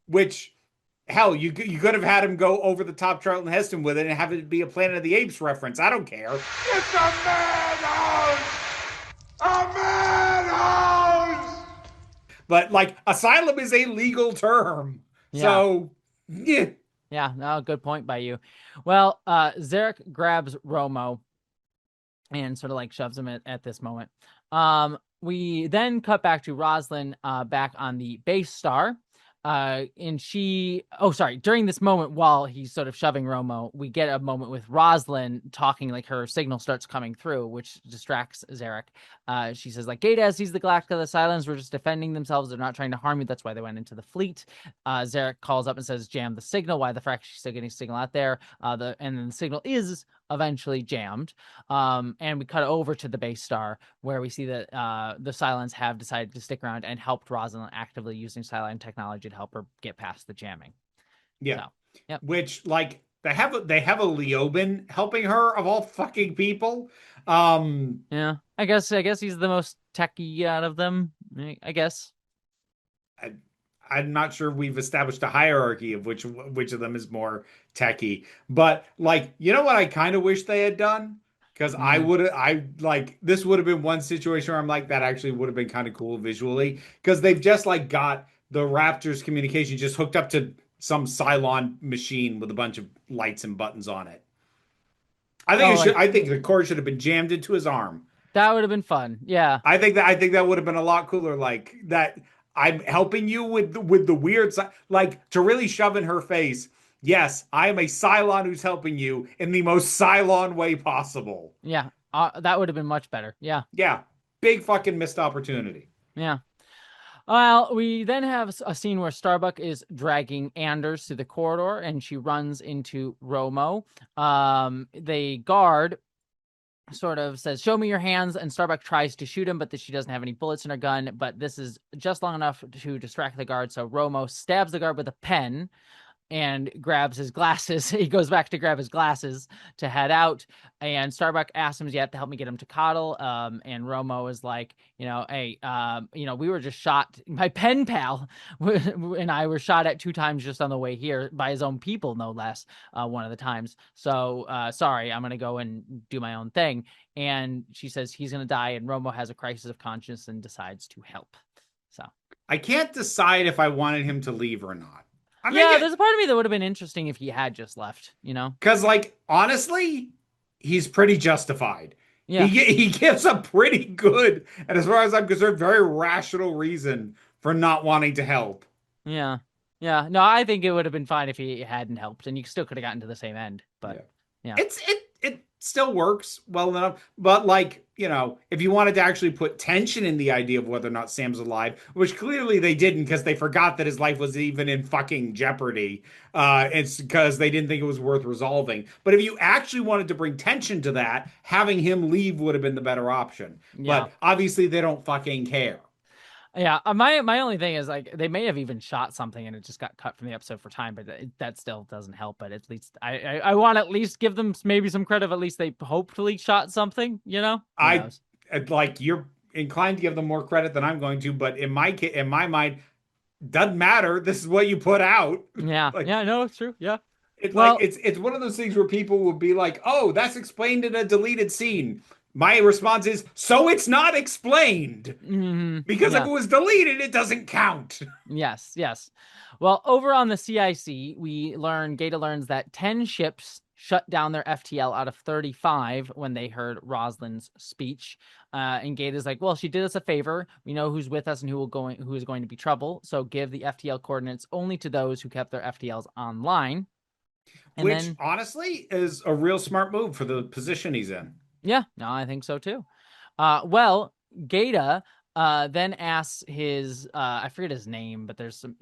Speaker 2: Which, hell, you could have had him go over the top Charlton Heston with it and have it be a Planet of the Apes reference. I don't care.
Speaker 3: It's a madhouse! A madhouse!
Speaker 2: But, like, asylum is a legal term. Yeah. So, yeah.
Speaker 1: Yeah, no, good point by you. Well, Zarek grabs Romo and sort of like shoves him at this moment. We then cut back to Roslyn back on the base star. And during this moment, while he's sort of shoving Romo, we get a moment with Roslyn talking, like her signal starts coming through, which distracts Zarek. She says, like, Gaeta sees the Galactica, the Silence were just defending themselves. They're not trying to harm you. That's why they went into the fleet. Zarek calls up and says, jam the signal. Why the Frak? She's still getting signal out there. And then the signal is eventually jammed. And we cut over to the base star where we see that the Silence have decided to stick around and helped Roslyn actively using Silent technology to help her get past the jamming.
Speaker 2: Yeah. So, yep. Which, like, they have a Leoben helping her of all fucking people. Um,
Speaker 1: Yeah, I guess he's the most techy out of them. I guess.
Speaker 2: I, I'm not sure we've established a hierarchy of which of them is more techie. But like, you know what I kind of wish they had done? Because
Speaker 1: Mm.
Speaker 2: I like this would have been one situation where I'm like, that actually would have been kind of cool visually. Because they've just like got the Raptors communication just hooked up to some Cylon machine with a bunch of lights and buttons on it.
Speaker 1: Oh, like
Speaker 2: I think the cord should have been jammed into his arm.
Speaker 1: that would have been fun. Yeah.
Speaker 2: I think that would have been a lot cooler. Like that, I'm helping you with the weird side, like to really shove in her face. Yes, I am a Cylon who's helping you in the most Cylon way possible.
Speaker 1: Yeah. That would have been much better. Yeah.
Speaker 2: Yeah, big fucking missed opportunity.
Speaker 1: Yeah. Well, we then have a scene where Starbuck is dragging Anders through the corridor and she runs into Romo. The guard sort of says, "Show me your hands," and Starbuck tries to shoot him, but she doesn't have any bullets in her gun. But this is just long enough to distract the guard. So Romo stabs the guard with a pen and grabs his glasses. He goes back to grab his glasses to head out. And Starbuck asks him, "Do you have to help me get him to Coddle?" And Romo is like, "Hey, we were just shot. My pen pal and I were shot at 2 times just on the way here by his own people, no less, one of the times. So sorry, I'm going to go and do my own thing." And she says he's going to die. And Romo has a crisis of conscience and decides to help. So
Speaker 2: I can't decide if I wanted him to leave or not. I mean,
Speaker 1: yeah, there's a part of me that would have been interesting if he had just left,
Speaker 2: because like honestly, he's pretty justified.
Speaker 1: Yeah.
Speaker 2: He gives a pretty good, and as far as I'm concerned, very rational reason for not wanting to help.
Speaker 1: Yeah. Yeah. No, I think it would have been fine if he hadn't helped and you still could have gotten to the same end. But yeah.
Speaker 2: It still works well enough, but like, if you wanted to actually put tension in the idea of whether or not Sam's alive, which clearly they didn't because they forgot that his life was even in fucking jeopardy. It's because they didn't think it was worth resolving. But if you actually wanted to bring tension to that, having him leave would have been the better option.
Speaker 1: Yeah.
Speaker 2: But obviously they don't fucking care.
Speaker 1: Yeah, my only thing is like they may have even shot something and it just got cut from the episode for time, but that still doesn't help. But at least I want to at least give them maybe some credit. At least they hopefully shot something. Who knows?
Speaker 2: Like you're inclined to give them more credit than I'm going to, but in my mind, doesn't matter. This is what you put out.
Speaker 1: Yeah,
Speaker 2: Like,
Speaker 1: yeah, no, it's true. Yeah,
Speaker 2: it's
Speaker 1: well,
Speaker 2: like it's one of those things where people will be like, "Oh, that's explained in a deleted scene." My response is, "So it's not explained." Because if
Speaker 1: yeah.
Speaker 2: it was deleted, it doesn't count.
Speaker 1: Yes, yes. Well, over on the CIC, Gata learns that 10 ships shut down their FTL out of 35 when they heard Rosalind's speech. And Gata's like, "Well, she did us a favor. We know who's with us and who is going to be trouble. So give the FTL coordinates only to those who kept their FTLs online." And
Speaker 2: Which
Speaker 1: then,
Speaker 2: honestly is a real smart move for the position he's in.
Speaker 1: yeah, no, I think so too. Well, Gata then asks his I forget his name, but there's some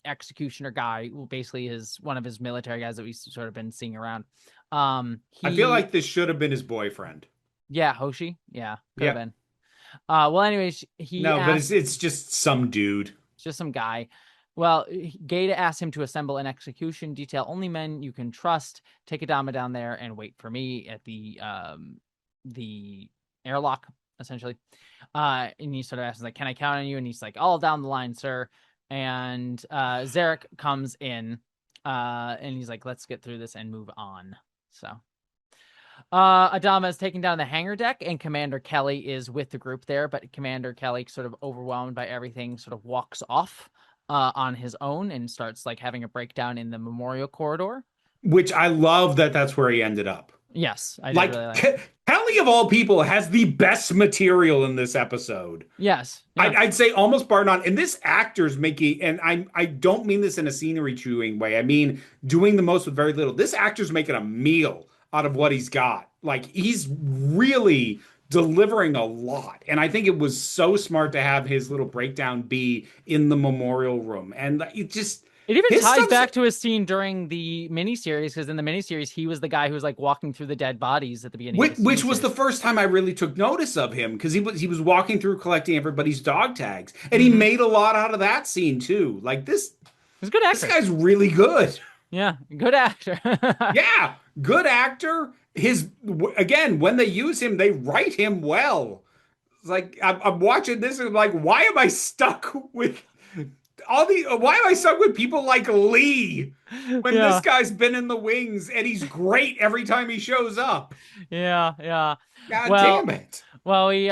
Speaker 1: executioner guy, who basically is one of his military guys that we've sort of been seeing around.
Speaker 2: I feel like this should have been his boyfriend.
Speaker 1: Yeah, Hoshi. Yeah, could have been. Well, anyways,
Speaker 2: but it's just some dude.
Speaker 1: Just some guy. Well, Gata asks him to assemble an execution detail. Only men you can trust. Take Adama down there and wait for me at the airlock, essentially. And he sort of asks, like, "Can I count on you?" And he's like, "All down the line, sir." And Zarek comes in, and he's like, "Let's get through this and move on." So Adama is taken down the hangar deck, and Commander Kelly is with the group there. But Commander Kelly, sort of overwhelmed by everything, sort of walks off on his own and starts like having a breakdown in the memorial corridor.
Speaker 2: Which I love that's where he ended up.
Speaker 1: Yes, I did really like
Speaker 2: Kelly of all people has the best material in this episode.
Speaker 1: Yes, yeah.
Speaker 2: I'd say almost bar none. And this actor's making, and I don't mean this in a scenery chewing way. I mean doing the most with very little. This actor's making a meal out of what he's got. Like he's really delivering a lot. And I think it was so smart to have his little breakdown be in the memorial room. And it
Speaker 1: even ties back to his scene during the miniseries, because in the miniseries, he was the guy who was like walking through the dead bodies at the beginning.
Speaker 2: Which was the first time I really took notice of him, because he was walking through collecting everybody's dog tags, and he made a lot out of that scene too. Like this,
Speaker 1: he's a good actor.
Speaker 2: This guy's really good.
Speaker 1: Yeah, good actor.
Speaker 2: Yeah, good actor. Again, when they use him, they write him well. It's like I'm watching this and I'm like, why am I stuck with why am I stuck with people like Lee when this
Speaker 1: Yeah,
Speaker 2: guy's been in the wings and he's great every time he shows up?
Speaker 1: yeah.
Speaker 2: God
Speaker 1: Well,
Speaker 2: damn it.
Speaker 1: well, we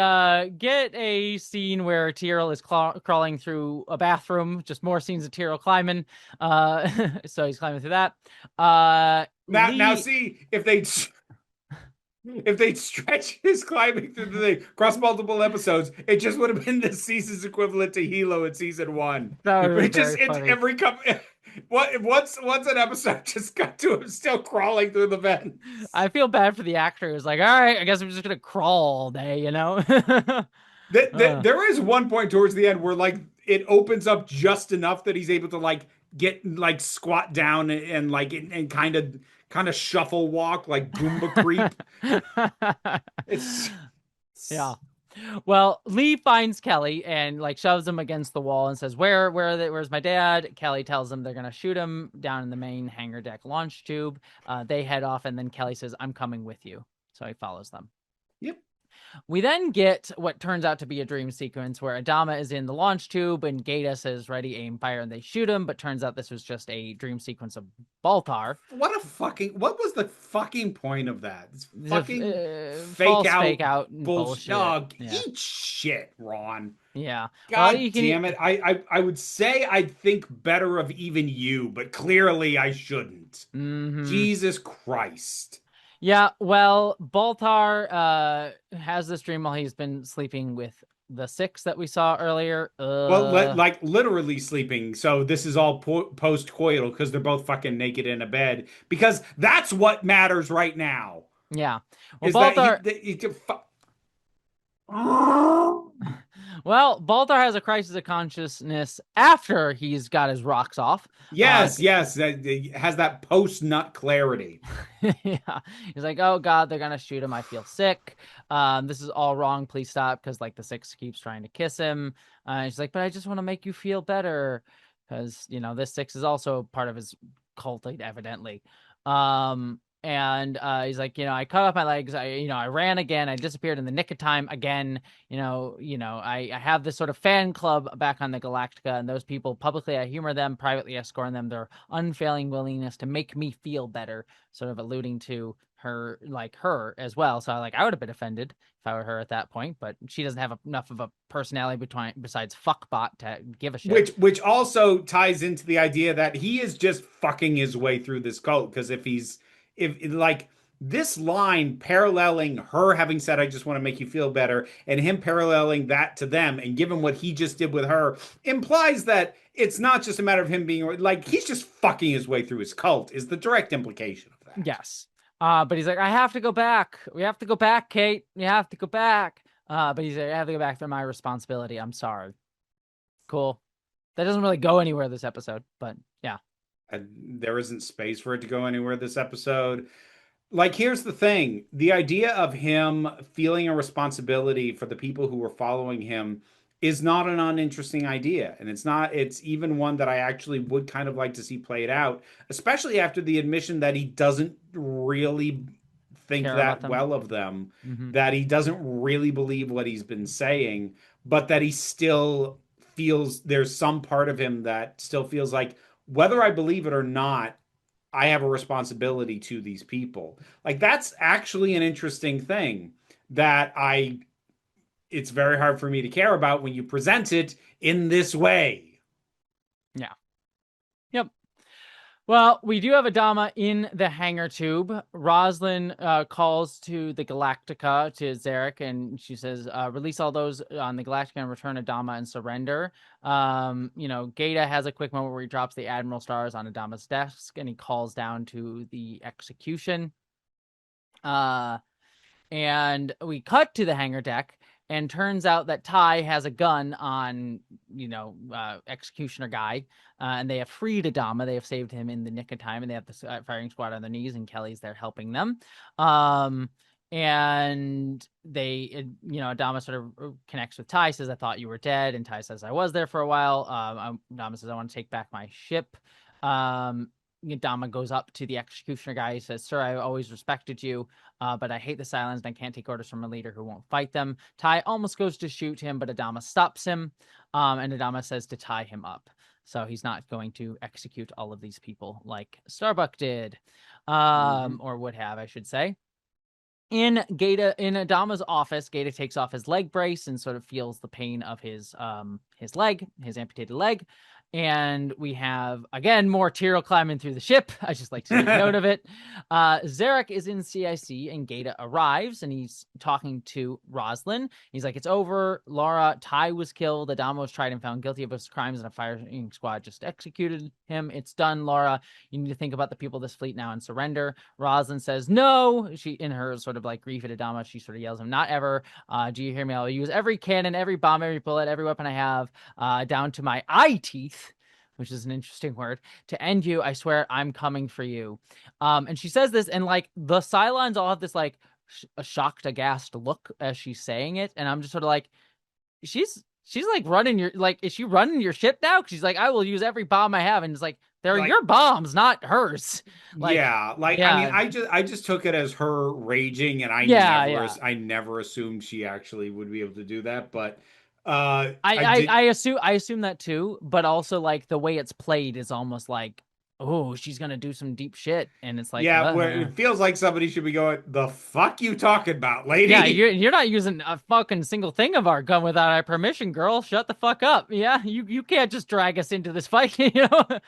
Speaker 1: get a scene where Tyrell is crawling through a bathroom. Just more scenes of Tyrell climbing. So he's climbing through that.
Speaker 2: Now
Speaker 1: Lee,
Speaker 2: see if they'd stretch his climbing through the thing across multiple episodes, it just would have been the season's equivalent to Hilo in season one.
Speaker 1: that would have been
Speaker 2: It just
Speaker 1: very
Speaker 2: it's
Speaker 1: funny.
Speaker 2: every couple once an episode just got to him still crawling through the vents.
Speaker 1: I feel bad for the actors. Like, all right, I guess I'm just gonna crawl all day, you know?
Speaker 2: There is one point towards the end where like it opens up just enough that he's able to like get like squat down and like and kind of shuffle walk like Goomba creep. It's
Speaker 1: Yeah. Well, Lee finds Kelly and like shoves him against the wall and says, Where's my dad?" Kelly tells him they're gonna shoot him down in the main hangar deck launch tube. They head off, and then Kelly says, "I'm coming with you." So he follows them.
Speaker 2: yep.
Speaker 1: We then get what turns out to be a dream sequence where Adama is in the launch tube and Gata says, "Ready, aim, fire," and they shoot him. But turns out this was just a dream sequence of Baltar.
Speaker 2: What was the fucking point of that? It's fucking
Speaker 1: False fake out and
Speaker 2: bullshit.
Speaker 1: bullshit.
Speaker 2: Oh,
Speaker 1: Yeah.
Speaker 2: eat shit, Ron.
Speaker 1: Yeah. Well,
Speaker 2: God damn it. I would say I'd think better of even you, but clearly I shouldn't. Jesus Christ.
Speaker 1: Yeah, well, Baltar has this dream while he's been sleeping with the six that we saw earlier.
Speaker 2: Well, like literally sleeping. So this is all post-coital because they're both fucking naked in a bed. Because that's what matters right now.
Speaker 1: Yeah. Well,
Speaker 2: Is
Speaker 1: Baltar.
Speaker 2: that he
Speaker 1: Well, Baltar has a crisis of consciousness after he's got his rocks off.
Speaker 2: Yes, that has that post-nut clarity.
Speaker 1: Yeah, he's like, "Oh God, they're gonna shoot him. I feel sick. This is all wrong. Please stop." Because like the six keeps trying to kiss him. He's like, "But I just want to make you feel better," because this six is also part of his cult, evidently. And he's like, I cut off my legs. I ran again. I disappeared in the nick of time again. I have this sort of fan club back on the Galactica, and those people publicly I humor them, privately I scorn them. Their unfailing willingness to make me feel better, sort of alluding to her as well. So I would have been offended if I were her at that point, but she doesn't have enough of a personality besides fuckbot to give a shit.
Speaker 2: Which also ties into the idea that he is just fucking his way through this cult. Because if like this line paralleling her having said, "I just want to make you feel better," and him paralleling that to them, and given what he just did with her, implies that it's not just a matter of him being like he's just fucking his way through his cult. Is the direct implication of that?
Speaker 1: Yes. But he's like, "I have to go back. We have to go back, Kate. We have to go back." But he's like, "I have to go back. They're my responsibility. I'm sorry." Cool. That doesn't really go anywhere this episode, but yeah.
Speaker 2: There isn't space for it to go anywhere this episode. Like, here's the thing. The idea of him feeling a responsibility for the people who were following him is not an uninteresting idea. And it's even one that I actually would kind of like to see played out, especially after the admission that he doesn't really think that well of them, that he doesn't really believe what he's been saying, but that he still feels there's some part of him that still feels like, whether I believe it or not, I have a responsibility to these people. Like, that's actually an interesting thing that it's very hard for me to care about when you present it in this way.
Speaker 1: Yeah. Yep. Well, we do have Adama in the hangar tube. Roslyn calls to the Galactica, to Zarek, and she says, "Release all those on the Galactica and return Adama and surrender." Gata has a quick moment where he drops the Admiral stars on Adama's desk, and he calls down to the execution. And we cut to the hangar deck, and turns out that Ty has a gun on, executioner guy, and they have freed Adama. They have saved him in the nick of time, and they have the firing squad on their knees, and Kelly's there helping them. And they, Adama sort of connects with Ty, says, "I thought you were dead," and Ty says, "I was there for a while." Adama says, "I want to take back my ship." Adama goes up to the executioner guy. He says, "Sir, I always respected you, but I hate the silence, and I can't take orders from a leader who won't fight them." Tai almost goes to shoot him, but Adama stops him, and Adama says to tie him up. So he's not going to execute all of these people like Starbuck did, or would have, I should say. In Adama's office, Gata takes off his leg brace and sort of feels the pain of his leg, his amputated leg. And we have, again, more Tyrell climbing through the ship. I just like to make note of it. Zarek is in CIC, and Gata arrives, and he's talking to Roslyn. He's like, "It's over. Laura, Tai was killed. Adama was tried and found guilty of his crimes, and a firing squad just executed him. It's done, Laura. You need to think about the people of this fleet now and surrender." Roslyn says, "No." She, in her sort of like grief at Adama, she sort of yells him, "Not ever. Do you hear me? I'll use every cannon, every bomb, every bullet, every weapon I have, down to my eye teeth," which is an interesting word, "to end you. I swear I'm coming for you." And she says this, and like the Cylons all have this like a shocked, aghast look as she's saying it. And I'm just sort of like, she's like running your, like, is she running your ship now? 'Cause she's like, "I will use every bomb I have." And it's like, they're
Speaker 2: Like,
Speaker 1: your bombs, not hers. Like,
Speaker 2: yeah, like I mean, I just took it as her raging, and I never assumed she actually would be able to do that, but
Speaker 1: I assume that too, but also like the way it's played is almost like, oh, she's gonna do some deep shit, and it's like,
Speaker 2: yeah, where it feels like somebody should be going, "The fuck you talking about, lady?"
Speaker 1: yeah, you're not using a fucking single thing of our gun without our permission, girl. Shut the fuck up. Yeah, you can't just drag us into this fight, you know.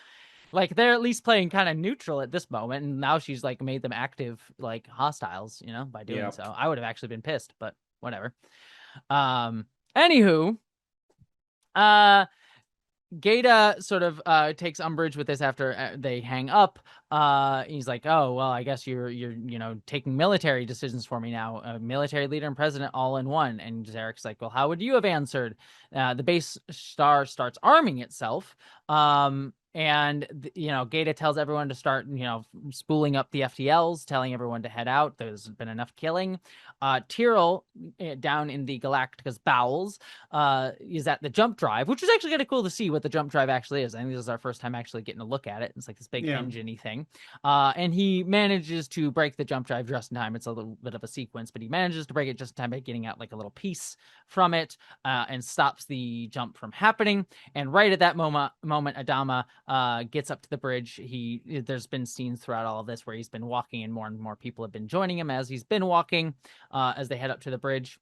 Speaker 1: Like, they're at least playing kind of neutral at this moment, and now she's like made them active, like hostiles, you know, by doing so. I would have actually been pissed, but whatever. Anywho, Gata sort of takes umbrage with this after they hang up. He's like, "Oh, well, I guess you're taking military decisions for me now. A military leader and president all in one." And Zarek's like, "Well, how would you have answered?" The base star starts arming itself. And Gata tells everyone to start, spooling up the FTLs, telling everyone to head out. There's been enough killing. Tyrell, down in the Galactica's bowels, is at the jump drive, which is actually kind of cool to see what the jump drive actually is. I think this is our first time actually getting to look at it. It's like this big engine-y thing. And he manages to break the jump drive just in time. It's a little bit of a sequence, but he manages to break it just in time by getting out like a little piece from it, and stops the jump from happening. And right at that moment, Adama gets up to the bridge. There's been scenes throughout all of this where he's been walking, and more people have been joining him as he's been walking, as they head up to the bridge.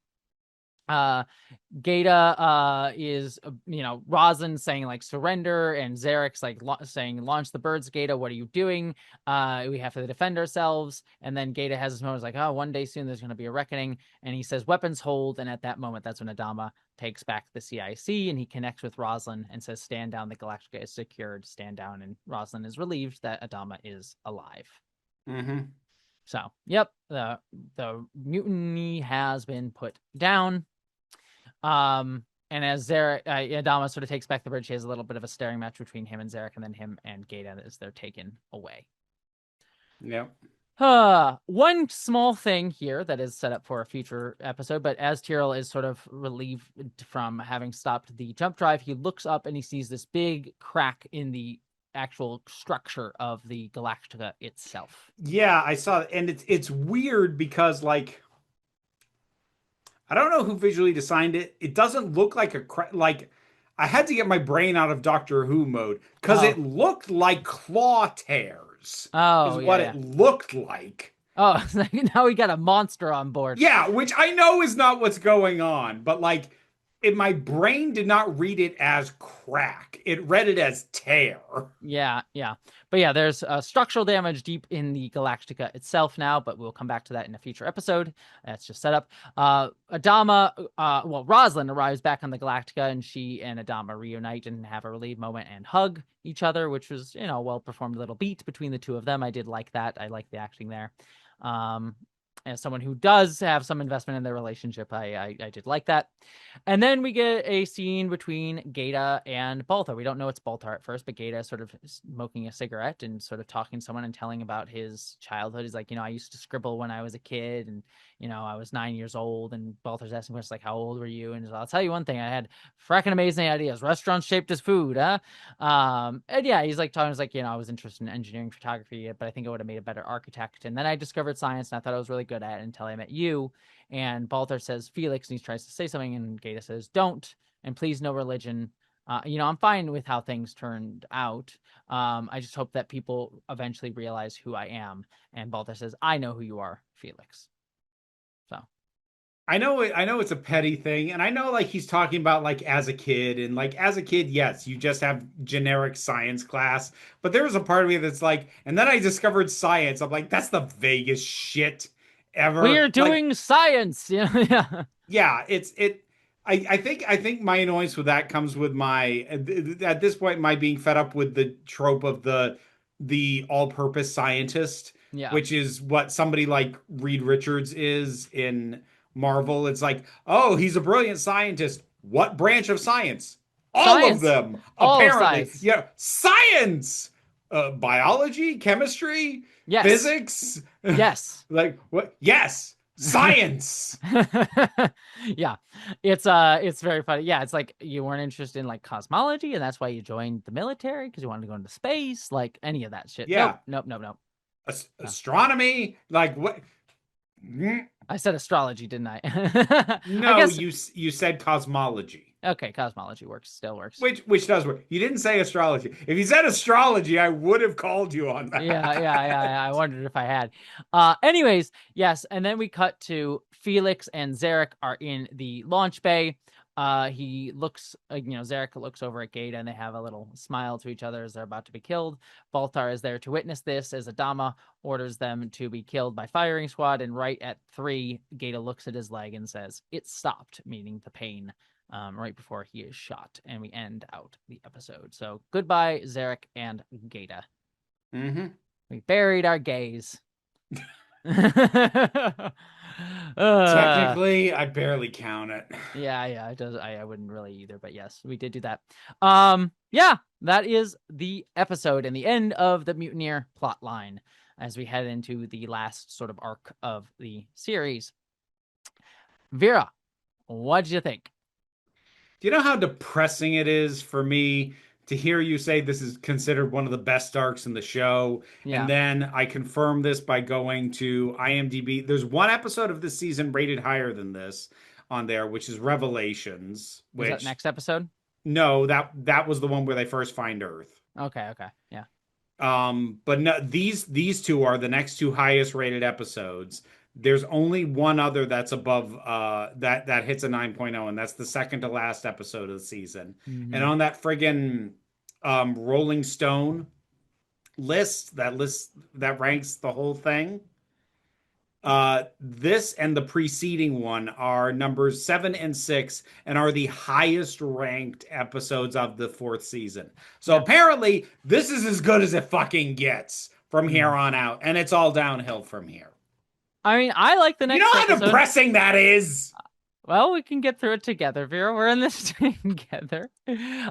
Speaker 1: Gata is, Roslyn saying like surrender, and Zarek's like saying launch the birds. Gata, what are you doing? We have to defend ourselves. And then Gata has his moments like, oh, one day soon there's going to be a reckoning. And he says weapons hold. And at that moment, that's when Adama takes back the CIC, and he connects with Roslyn and says, stand down, the Galactica is secured, stand down. And Roslyn is relieved that Adama is alive.
Speaker 2: Mm-hmm.
Speaker 1: So, yep, the mutiny has been put down. And as Adama sort of takes back the bridge, he has a little bit of a staring match between him and Zarek, and then him and Gata as they're taken away.
Speaker 2: Yep.
Speaker 1: One small thing here that is set up for a future episode, but as Tyrell is sort of relieved from having stopped the jump drive, he looks up and he sees this big crack in the actual structure of the Galactica itself.
Speaker 2: Yeah, I saw it, and it's weird because, like, I don't know who visually designed it. It doesn't look like like, I had to get my brain out of Doctor Who mode because it looked like claw tears.
Speaker 1: Oh,
Speaker 2: is what it looked like.
Speaker 1: Oh, now we got a monster on board.
Speaker 2: Yeah, which I know is not what's going on, but like, my brain did not read it as crack. It read it as tear.
Speaker 1: Yeah. But yeah, there's structural damage deep in the Galactica itself now, but we'll come back to that in a future episode. That's just set up. Roslyn arrives back on the Galactica, and she and Adama reunite and have a relieved moment and hug each other, which was, well-performed little beat between the two of them. I did like that. I like the acting there. as someone who does have some investment in their relationship, I did like that. And then we get a scene between Gata and Baltar. We don't know it's Baltar at first, but Gata is sort of smoking a cigarette and sort of talking to someone and telling about his childhood. He's like, I used to scribble when I was a kid, and I was 9 years old. And Baltar's asking questions like, how old were you? And he's like, I'll tell you one thing, I had fracking amazing ideas. Restaurants shaped as food, huh? And yeah, he's like talking, he's like, I was interested in engineering, photography, but I think I would have made a better architect. And then I discovered science, and I thought I was really good at it until I met you. And Baltar says Felix, and he tries to say something, and Gata says, don't, and please, no religion. I'm fine with how things turned out. I just hope that people eventually realize who I am. And Baltar says, I know who you are, Felix. So
Speaker 2: I know it's a petty thing, and I know like he's talking about like as a kid, and like as a kid, yes, you just have generic science class, but there was a part of me that's like, and then I discovered science. I'm like, that's the vaguest shit ever.
Speaker 1: we are
Speaker 2: Like,
Speaker 1: doing science. Yeah.
Speaker 2: yeah, I think my annoyance with that comes with my at this point my being fed up with the trope of the all-purpose scientist,
Speaker 1: Yeah.
Speaker 2: which is what somebody like Reed Richards is in Marvel. It's like, oh, he's a brilliant scientist. What branch of science? All of
Speaker 1: Science.
Speaker 2: them,
Speaker 1: All
Speaker 2: apparently.
Speaker 1: science.
Speaker 2: Yeah, science, biology, chemistry,
Speaker 1: Yes.
Speaker 2: physics.
Speaker 1: Yes.
Speaker 2: Like what? Yes, science.
Speaker 1: Yeah, it's very funny. Yeah, it's like you weren't interested in like cosmology, and that's why you joined the military because you wanted to go into space, like any of that shit.
Speaker 2: Yeah.
Speaker 1: Nope.
Speaker 2: Astronomy, like what?
Speaker 1: I said astrology, didn't I?
Speaker 2: No,
Speaker 1: I guess
Speaker 2: you said cosmology.
Speaker 1: okay, cosmology still works.
Speaker 2: Which does work. You didn't say astrology. If you said astrology, I would have called you on that.
Speaker 1: Yeah. I wondered if I had. Anyways, yes, and then we cut to Felix and Zarek are in the launch bay. He looks, Zarek looks over at Gata, and they have a little smile to each other as they're about to be killed. Baltar is there to witness this as Adama orders them to be killed by firing squad. And right at 3, Gata looks at his leg and says, "It stopped," meaning the pain. Right before he is shot, and we end out the episode. So goodbye, Zarek and Gata.
Speaker 2: Mm-hmm.
Speaker 1: We buried our gays.
Speaker 2: Technically, I barely count it.
Speaker 1: Yeah, it does. I wouldn't really either, but yes, we did do that. Yeah, that is the episode and the end of the Mutineer plot line as we head into the last sort of arc of the series. Vera, what did you think?
Speaker 2: Do you know how depressing it is for me to hear you say this is considered one of the best arcs in the show?
Speaker 1: Yeah.
Speaker 2: And then I confirm this by going to IMDb. There's one episode of this season rated higher than this on there, which is Revelations.
Speaker 1: Was that next episode?
Speaker 2: No, that was the one where they first find Earth.
Speaker 1: Okay, yeah.
Speaker 2: But no, these two are the next two highest rated episodes. There's only one other that's above that hits a 9.0, and that's the second to last episode of the season.
Speaker 1: Mm-hmm.
Speaker 2: And on that friggin' Rolling Stone list that ranks the whole thing, this and the preceding one are numbers 7 and 6 and are the highest ranked episodes of the 4th season. So apparently this is as good as it fucking gets from here on out, and it's all downhill from here.
Speaker 1: I mean, I like the next episode.
Speaker 2: You know how depressing that is?
Speaker 1: Well, we can get through it together, Vera. We're in this together.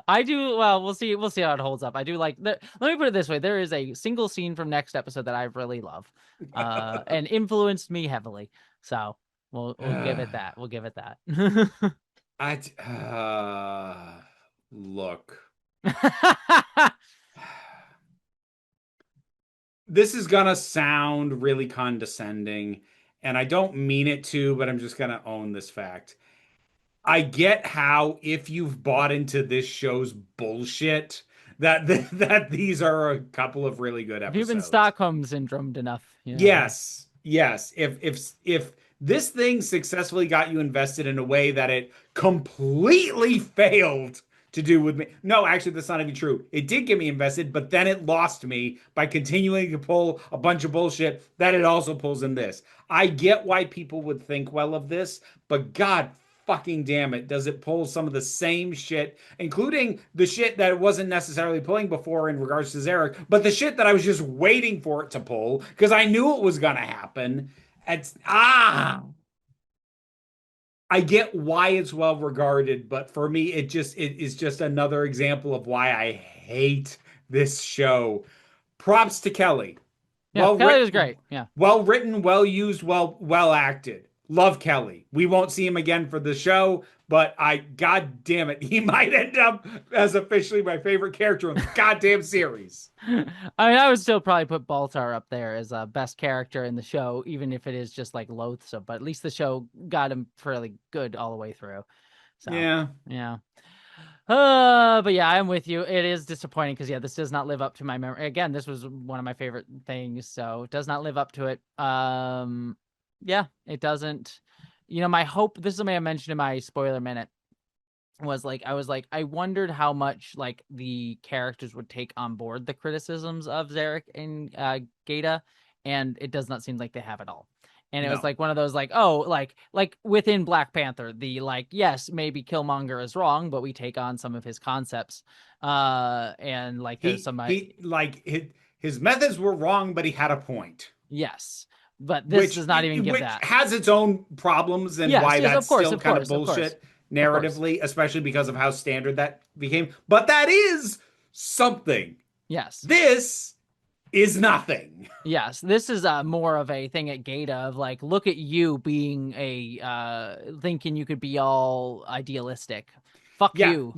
Speaker 1: I do. Well, we'll see how it holds up. I do like. Let me put it this way: there is a single scene from next episode that I really love, and influenced me heavily. So we'll give it that. We'll give it that.
Speaker 2: Look. This is gonna sound really condescending, and I don't mean it to, but I'm just gonna own this fact. I get how if you've bought into this show's bullshit, that these are a couple of really good episodes.
Speaker 1: You've been Stockholm syndromed enough.
Speaker 2: Yes. If this thing successfully got you invested in a way that it completely failed to do with me. No, actually, that's not even true. It did get me invested, but then it lost me by continuing to pull a bunch of bullshit that it also pulls in this. I get why people would think well of this, but God fucking damn it, does it pull some of the same shit, including the shit that it wasn't necessarily pulling before in regards to Zarek, but the shit that I was just waiting for it to pull because I knew it was going to happen. It's I get why it's well regarded, but for me, it is just another example of why I hate this show. Props to Kelly.
Speaker 1: Yeah,
Speaker 2: Well
Speaker 1: Kelly was
Speaker 2: written,
Speaker 1: great. Yeah.
Speaker 2: well written, well used, well acted. Love Kelly. We won't see him again for the show, but god damn it, he might end up as officially my favorite character in the goddamn series.
Speaker 1: I mean, I would still probably put Baltar up there as a best character in the show, even if it is just like loathsome. But at least the show got him fairly good all the way through. So
Speaker 2: Yeah.
Speaker 1: yeah. But yeah, I'm with you. It is disappointing because yeah, this does not live up to my memory. Again, this was one of my favorite things, so it does not live up to it. Yeah, it doesn't. My hope. This is something I mentioned in my spoiler minute. Was like I wondered how much like the characters would take on board the criticisms of Zarek and Gata, and it does not seem like they have at all. And it was
Speaker 2: No.
Speaker 1: like one of those like, oh, like within Black Panther, the like, yes, maybe Killmonger is wrong, but we take on some of his concepts. And like there's some
Speaker 2: His methods were wrong, but he had a point.
Speaker 1: yes, but this does not even give
Speaker 2: Which
Speaker 1: that.
Speaker 2: has its own problems and
Speaker 1: Yes,
Speaker 2: why
Speaker 1: yes,
Speaker 2: that's
Speaker 1: of course,
Speaker 2: still
Speaker 1: of
Speaker 2: kind of
Speaker 1: course, of course,
Speaker 2: bullshit
Speaker 1: of course.
Speaker 2: narratively, especially because of how standard that became. But that is something.
Speaker 1: Yes.
Speaker 2: This is nothing.
Speaker 1: Yes, this is more of a thing at Gata of like, look at you being thinking you could be all idealistic. Fuck
Speaker 2: Yeah,
Speaker 1: you.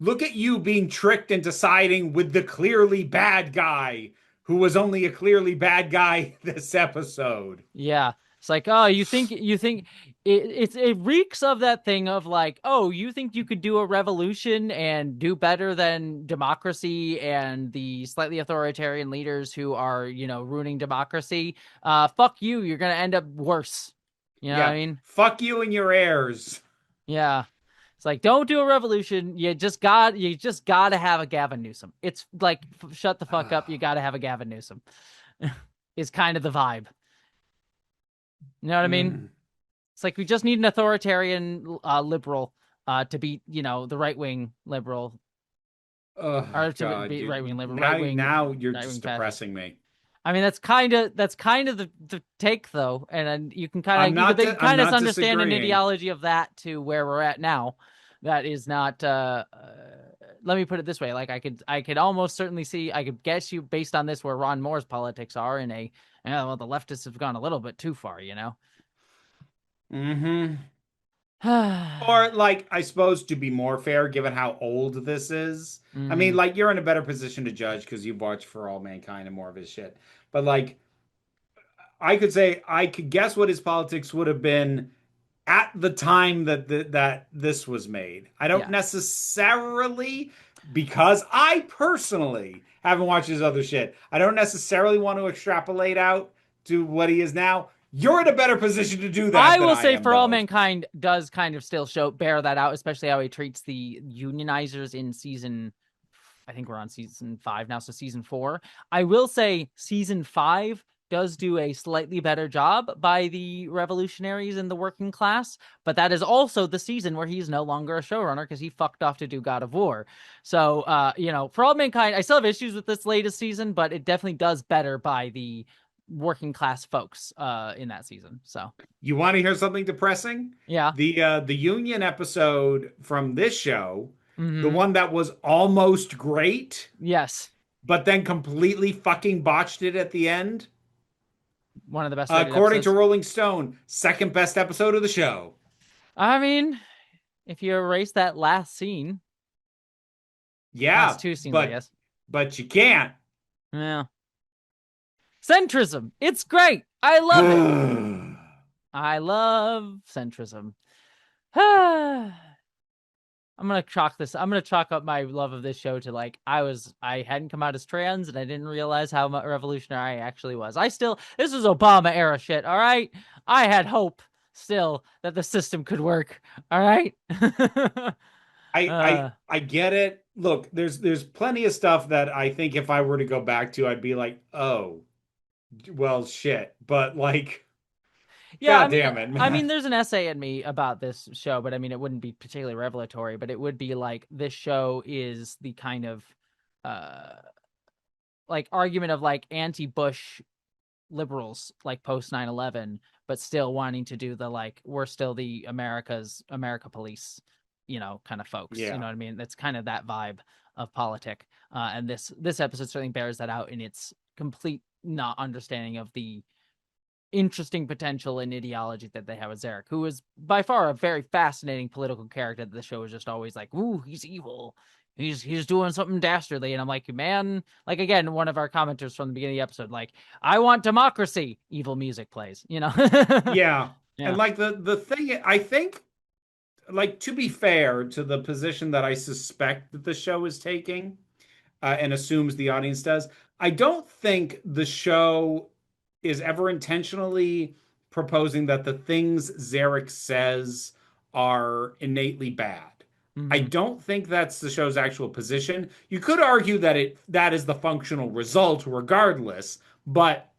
Speaker 2: look at you being tricked into siding with the clearly bad guy who was only a clearly bad guy this episode.
Speaker 1: Yeah. It's like, oh, you think it reeks of that thing of like, oh, you think you could do a revolution and do better than democracy and the slightly authoritarian leaders who are, ruining democracy. Fuck you. You're gonna end up worse. You know what I
Speaker 2: Yeah,
Speaker 1: mean?
Speaker 2: fuck you and your heirs.
Speaker 1: Yeah. It's like, don't do a revolution. You just gotta have a Gavin Newsom. It's like, shut the fuck up. You gotta have a Gavin Newsom. Is kind of the vibe. You know what I mean?
Speaker 2: Mm.
Speaker 1: It's like we just need an authoritarian liberal to beat, the right wing liberal,
Speaker 2: Oh
Speaker 1: or to
Speaker 2: God,
Speaker 1: beat
Speaker 2: dude.
Speaker 1: right wing liberal,
Speaker 2: Now you're
Speaker 1: right wing
Speaker 2: just
Speaker 1: fascist.
Speaker 2: depressing me.
Speaker 1: I mean, that's kind of the take though, and you can kind of
Speaker 2: I'm not
Speaker 1: understand an
Speaker 2: disagreeing.
Speaker 1: ideology of that to where we're at now. That is not. Let me put it this way: like I could almost certainly see, I could guess you based on this where Ron Moore's politics are in a. Well, the leftists have gone a little bit too far,
Speaker 2: Mm-hmm. Or
Speaker 1: mm-hmm.
Speaker 2: like, I suppose to be more fair, given how old this is. I mean, like you're in a better position to judge because you've watched For All Mankind and more of his shit. But like, I could say I could guess what his politics would have been at the time that this was made. I don't
Speaker 1: Yeah.
Speaker 2: necessarily, because I personally haven't watched his other shit. I don't necessarily want to extrapolate out to what he is now. You're in a better position to do that
Speaker 1: I
Speaker 2: than
Speaker 1: will
Speaker 2: I
Speaker 1: say
Speaker 2: am,
Speaker 1: For All
Speaker 2: though.
Speaker 1: Mankind does kind of still bear that out, especially how he treats the unionizers in season, I think we're on season 5 now, so season 4. I will say season 5 does do a slightly better job by the revolutionaries and the working class, but that is also the season where he's no longer a showrunner because he fucked off to do God of War. So, For All Mankind, I still have issues with this latest season, but it definitely does better by the working class folks in that season. So
Speaker 2: You want to hear something depressing?
Speaker 1: yeah.
Speaker 2: The Union episode from this show, the
Speaker 1: Mm-hmm.
Speaker 2: one that was almost great,
Speaker 1: Yes.
Speaker 2: but then completely fucking botched it at the end.
Speaker 1: One of the best rated
Speaker 2: According to
Speaker 1: episodes.
Speaker 2: Rolling Stone, second best episode of the show.
Speaker 1: I mean, if you erase that last scene, last
Speaker 2: Yeah,
Speaker 1: 2 scenes, I
Speaker 2: but
Speaker 1: guess.
Speaker 2: you can't.
Speaker 1: Yeah. Centrism. It's great. I love it. I love centrism. I'm gonna chalk up my love of this show to like I hadn't come out as trans and I didn't realize how revolutionary I actually was. This was Obama era shit. All right, I had hope still that the system could work. All right.
Speaker 2: I get it. Look, there's plenty of stuff that I think if I were to go back to, I'd be like, oh, well, shit. But like,
Speaker 1: Yeah,
Speaker 2: god damn it,
Speaker 1: I
Speaker 2: man.
Speaker 1: mean, there's an essay in me about this show, but I mean, it wouldn't be particularly revelatory, but it would be like this show is the kind of, like argument of like anti-Bush liberals like post 9/11, but still wanting to do the like we're still the America police, kind of folks. You
Speaker 2: Yeah.
Speaker 1: know what I mean? That's kind of that vibe of politic. And this episode certainly bears that out in its complete not understanding of the interesting potential and ideology that they have with Zarek, who is by far a very fascinating political character that the show is just always like, ooh, he's evil. He's doing something dastardly. And I'm like, man, like again, one of our commenters from the beginning of the episode, like, I want democracy. Evil music plays,
Speaker 2: Yeah.
Speaker 1: Yeah.
Speaker 2: And like the thing, I think, like, to be fair to the position that I suspect that the show is taking, and assumes the audience does, I don't think the show is ever intentionally proposing that the things Zarek says are innately bad. I
Speaker 1: Mm-hmm.
Speaker 2: don't think that's the show's actual position. You could argue that is the functional result regardless, but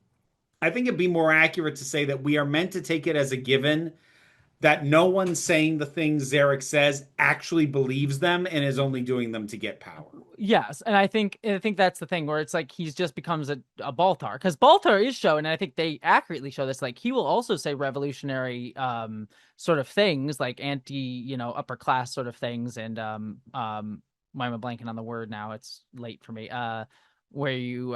Speaker 2: I think it'd be more accurate to say that we are meant to take it as a given that no one saying the things Zarek says actually believes them and is only doing them to get power.
Speaker 1: Yes, and I think that's the thing where it's like he's just becomes a Baltar, because Baltar is shown, and I think they accurately show this. Like he will also say revolutionary sort of things, like anti upper class sort of things, and why am I blanking on the word now? It's late for me. Where you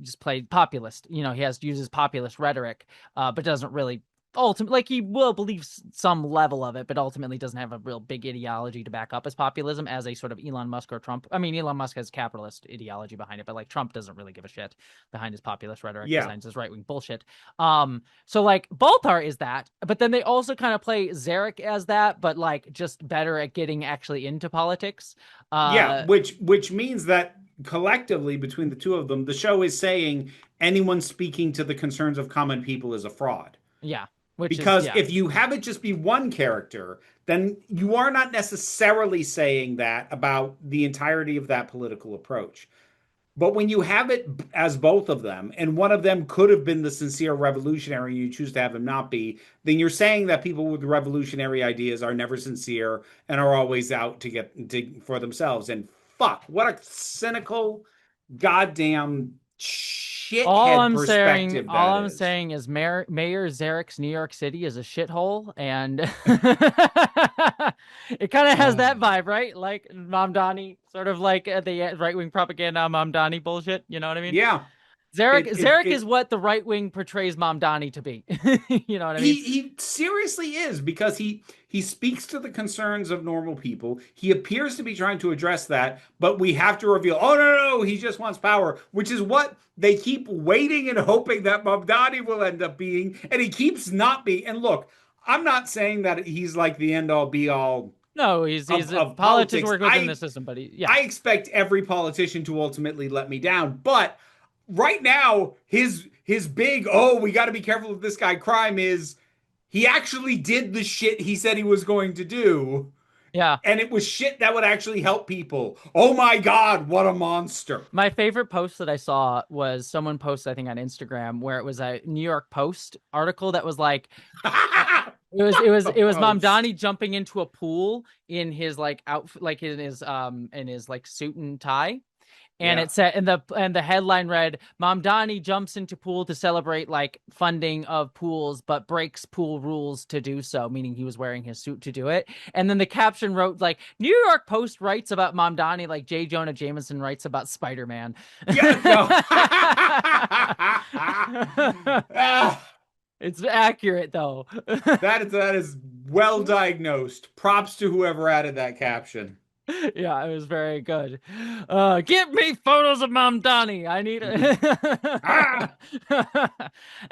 Speaker 1: just play populist. He uses populist rhetoric, but doesn't really ultimately, like, he will believe some level of it, but ultimately doesn't have a real big ideology to back up his populism as a sort of Elon Musk or Trump. I mean, Elon Musk has capitalist ideology behind it, but like Trump doesn't really give a shit behind his populist rhetoric,
Speaker 2: Yeah.
Speaker 1: besides his right-wing bullshit. So like Baltar is that, but then they also kind of play Zarek as that, but like just better at getting actually into politics.
Speaker 2: Yeah, which means that collectively between the two of them, the show is saying anyone speaking to the concerns of common people is a fraud.
Speaker 1: Yeah, which is,
Speaker 2: Because
Speaker 1: yeah.
Speaker 2: if you have it just be one character, then you are not necessarily saying that about the entirety of that political approach. But when you have it as both of them, and one of them could have been the sincere revolutionary, you choose to have him not be, then you're saying that people with revolutionary ideas are never sincere and are always out to for themselves. And fuck, what a cynical, goddamn shithead perspective
Speaker 1: All
Speaker 2: that
Speaker 1: I'm
Speaker 2: is.
Speaker 1: saying is Mayor Zarek's New York City is a shithole, and it kind of has that vibe, right? Like Mamdani, sort of like the right-wing propaganda Mamdani bullshit. You know what I mean?
Speaker 2: Yeah,
Speaker 1: Zarek is what the right wing portrays Mamdani to be. You know what I mean?
Speaker 2: he seriously is, because he speaks to the concerns of normal people. He appears to be trying to address that, but we have to reveal, oh no, he just wants power, which is what they keep waiting and hoping that Mamdani will end up being, and he keeps not being. And look, I'm not saying that he's like the end all be all
Speaker 1: No, he's a
Speaker 2: of
Speaker 1: politician
Speaker 2: politics.
Speaker 1: working within the system, but yeah.
Speaker 2: I expect every politician to ultimately let me down, but right now his big, oh, we got to be careful of this guy crime is he actually did the shit he said he was going to do,
Speaker 1: Yeah.
Speaker 2: and it was shit that would actually help people. Oh my god, what a monster.
Speaker 1: My favorite post that I saw was someone posted, I think, on Instagram, where it was a New York Post article that was like, it was Mamdani jumping into a pool in his like outfit, like in his like suit and tie. And
Speaker 2: Yeah.
Speaker 1: it said, and the headline read, Mamdani jumps into pool to celebrate like funding of pools, but breaks pool rules to do so, meaning he was wearing his suit to do it. And then the caption wrote like, New York Post writes about Mamdani like J. Jonah Jameson writes about Spider-Man.
Speaker 2: Yeah, no.
Speaker 1: It's accurate though.
Speaker 2: That is well diagnosed. Props to whoever added that caption.
Speaker 1: Yeah, it was very good. Give me photos of Mamdani. I need
Speaker 2: Ah!
Speaker 1: it.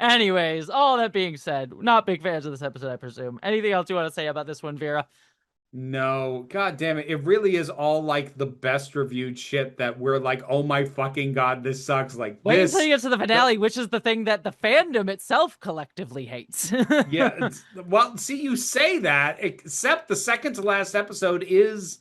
Speaker 1: Anyways, all that being said, not big fans of this episode, I presume. Anything else you want to say about this one, Vera?
Speaker 2: No, god damn it. It really is all like the best reviewed shit that we're like, oh my fucking god, this sucks. Like
Speaker 1: Wait until
Speaker 2: this.
Speaker 1: you get to the finale, which is the thing that the fandom itself collectively hates.
Speaker 2: Yeah, well, see, you say that, except the second to last episode is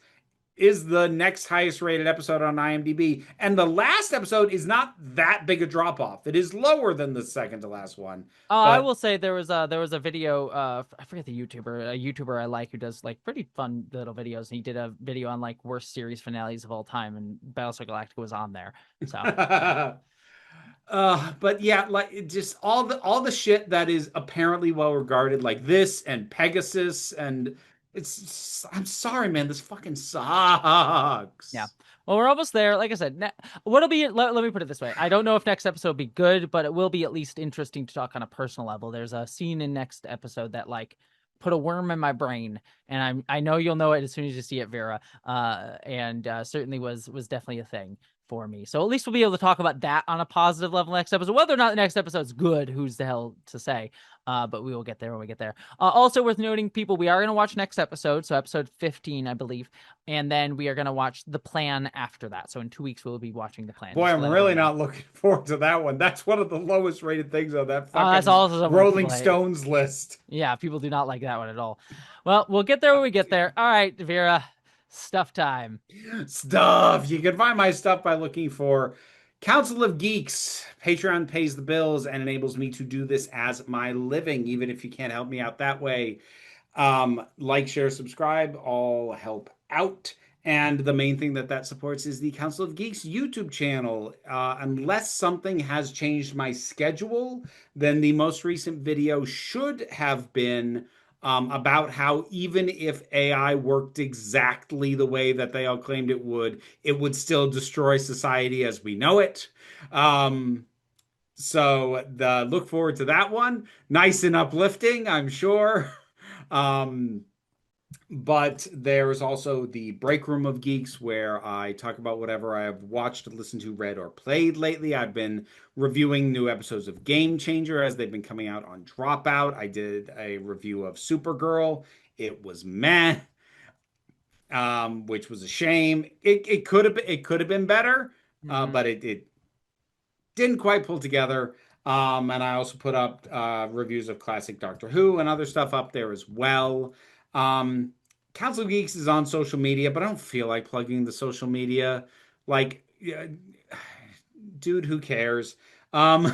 Speaker 2: the next highest rated episode on IMDb. And the last episode is not that big a drop off. It is lower than the second to last one.
Speaker 1: I
Speaker 2: But
Speaker 1: will say there was a video, I forget a YouTuber I like who does like pretty fun little videos. And he did a video on like worst series finales of all time, and Battlestar Galactica was on there. So
Speaker 2: But yeah, like it just all the shit that is apparently well regarded, like this and Pegasus, and I'm sorry, man, this fucking
Speaker 1: Yeah.
Speaker 2: sucks.
Speaker 1: Well, we're almost there. Like I said, what'll be, let me put it this way. I don't know if next episode will be good, but it will be at least interesting to talk on a personal level. There's a scene in next episode that like put a worm in my brain, and I know you'll know it as soon as you see it, Vera. And certainly was definitely a thing for me. So at least we'll be able to talk about that on a positive level next episode. Whether or not the next episode's good, who's the hell to say? But we will get there when we get there. Also worth noting, people, we are going to watch next episode, so episode 15, I believe, and then we are going to watch The Plan after that. So in 2 weeks, we'll be watching The Plan.
Speaker 2: Boy, I'm really not looking forward to that one. That's one of the lowest rated things on that
Speaker 1: That's
Speaker 2: fucking
Speaker 1: also something
Speaker 2: Rolling
Speaker 1: people hate.
Speaker 2: Stones list.
Speaker 1: Yeah, people do not like that one at all. Well, we'll get there when we get there. All right, Vera, stuff time.
Speaker 2: Stuff. You can find my stuff by looking for Council of Geeks. Patreon pays the bills and enables me to do this as my living, even if you can't help me out that way. Like, share, subscribe, all help out. And the main thing that supports is the Council of Geeks YouTube channel. Unless something has changed my schedule, then the most recent video should have been about how even if AI worked exactly the way that they all claimed it would still destroy society as we know it. So look forward to that one. Nice and uplifting, I'm sure. But there's also the Break Room of Geeks, where I talk about whatever I have watched, listened to, read, or played lately. I've been reviewing new episodes of Game Changer as they've been coming out on Dropout. I did a review of Supergirl. It was meh, which was a shame. It could have been better, but it didn't quite pull together. And I also put up reviews of classic Doctor Who and other stuff up there as well. Council of Geeks is on social media, but I don't feel like plugging the social media. Like, dude, who cares? And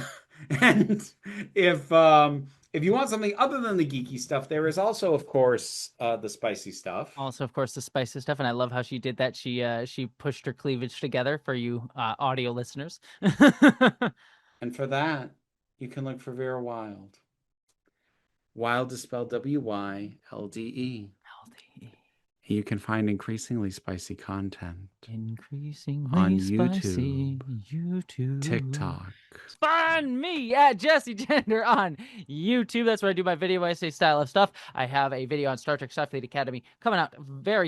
Speaker 2: if you want something other than the geeky stuff, there is also, of course, the spicy stuff.
Speaker 1: Also, of course, the spicy stuff, and I love how she did that. She pushed her cleavage together for you audio listeners.
Speaker 2: And for that, you can look for Vera Wild. Wild is spelled WYLDE. You can find increasingly spicy content
Speaker 1: Increasingly
Speaker 2: on
Speaker 1: spicy
Speaker 2: YouTube, TikTok.
Speaker 1: Find me at Jesse Gender on YouTube. That's where I do my video essay style of stuff. I have a video on Star Trek Starfleet Academy coming out.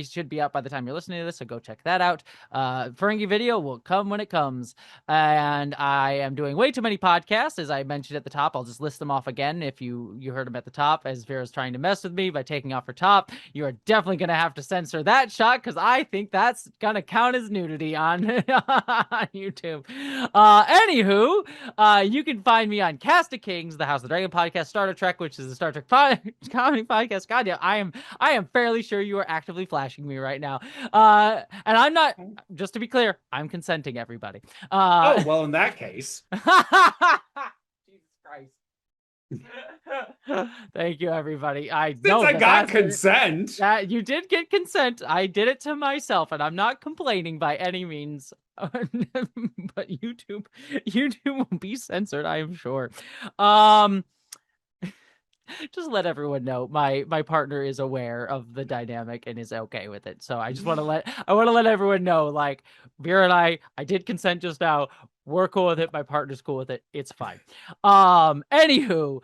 Speaker 1: Should be out by the time you're listening to this, so go check that out. Ferengi video will come when it comes. And I am doing way too many podcasts, as I mentioned at the top. I'll just list them off again if you heard them at the top, as Vera's trying to mess with me by taking off her top. You are definitely going to have to censor that shot, because I think that's going to count as nudity on YouTube. Anywho, you can find me on Cast of Kings, the House of the Dragon podcast, Star Trek, which is a Star Trek comedy podcast. God, yeah, I am fairly sure you are actively flashing me right now. And I'm not, just to be clear, I'm consenting, everybody.
Speaker 2: Oh, well, in that case.
Speaker 1: Jesus Christ. Thank you, everybody. I
Speaker 2: got consent.
Speaker 1: You did get consent. I did it to myself, and I'm not complaining by any means. But YouTube will be censored, I am sure. Just let everyone know my partner is aware of the dynamic and is okay with it. So I just want to let everyone know, like, Vera and I did consent just now. We're cool with it. My partner's cool with it. It's fine. Anywho,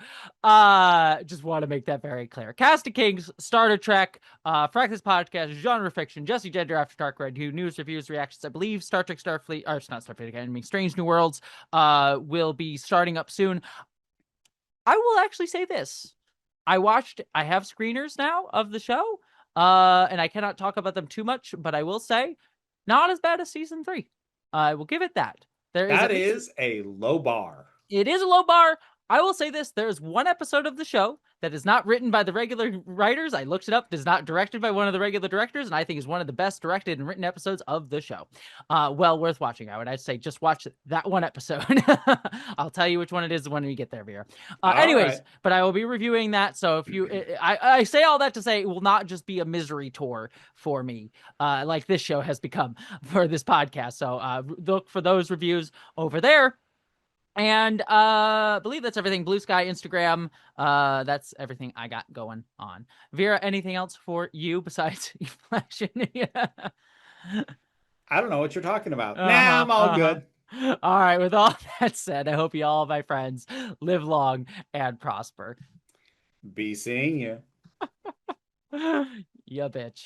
Speaker 1: just want to make that very clear. Cast of Kings, Star Trek, Frak this podcast, genre fiction, Jesse Gender After Dark, Red Hue, news, reviews, reactions. I believe Star Trek Starfleet, or it's not Starfleet Academy, Strange New Worlds, will be starting up soon. I will actually say this. I have screeners now of the show, and I cannot talk about them too much, but I will say, not as bad as season 3. I will give it that.
Speaker 2: That is a low bar.
Speaker 1: It is a low bar. I will say this. There is one episode of the show that is not written by the regular writers. I looked it up. It is not directed by one of the regular directors, and I think is one of the best directed and written episodes of the show. Well worth watching. I'd say just watch that one episode. I'll tell you which one it is when we get there, Vera. Anyways, right. But I will be reviewing that. So if you, I say all that to say it will not just be a misery tour for me, like this show has become for this podcast. So look for those reviews over there. And I believe that's everything. Blue Sky, Instagram. That's everything I got going on. Vera, anything else for you besides flashing? Yeah.
Speaker 2: I don't know what you're talking about. Nah,
Speaker 1: Uh-huh.
Speaker 2: I'm all
Speaker 1: Uh-huh.
Speaker 2: good.
Speaker 1: All right, with all that said, I hope you all, my friends, live long and prosper.
Speaker 2: Be seeing you.
Speaker 1: Ya bitch.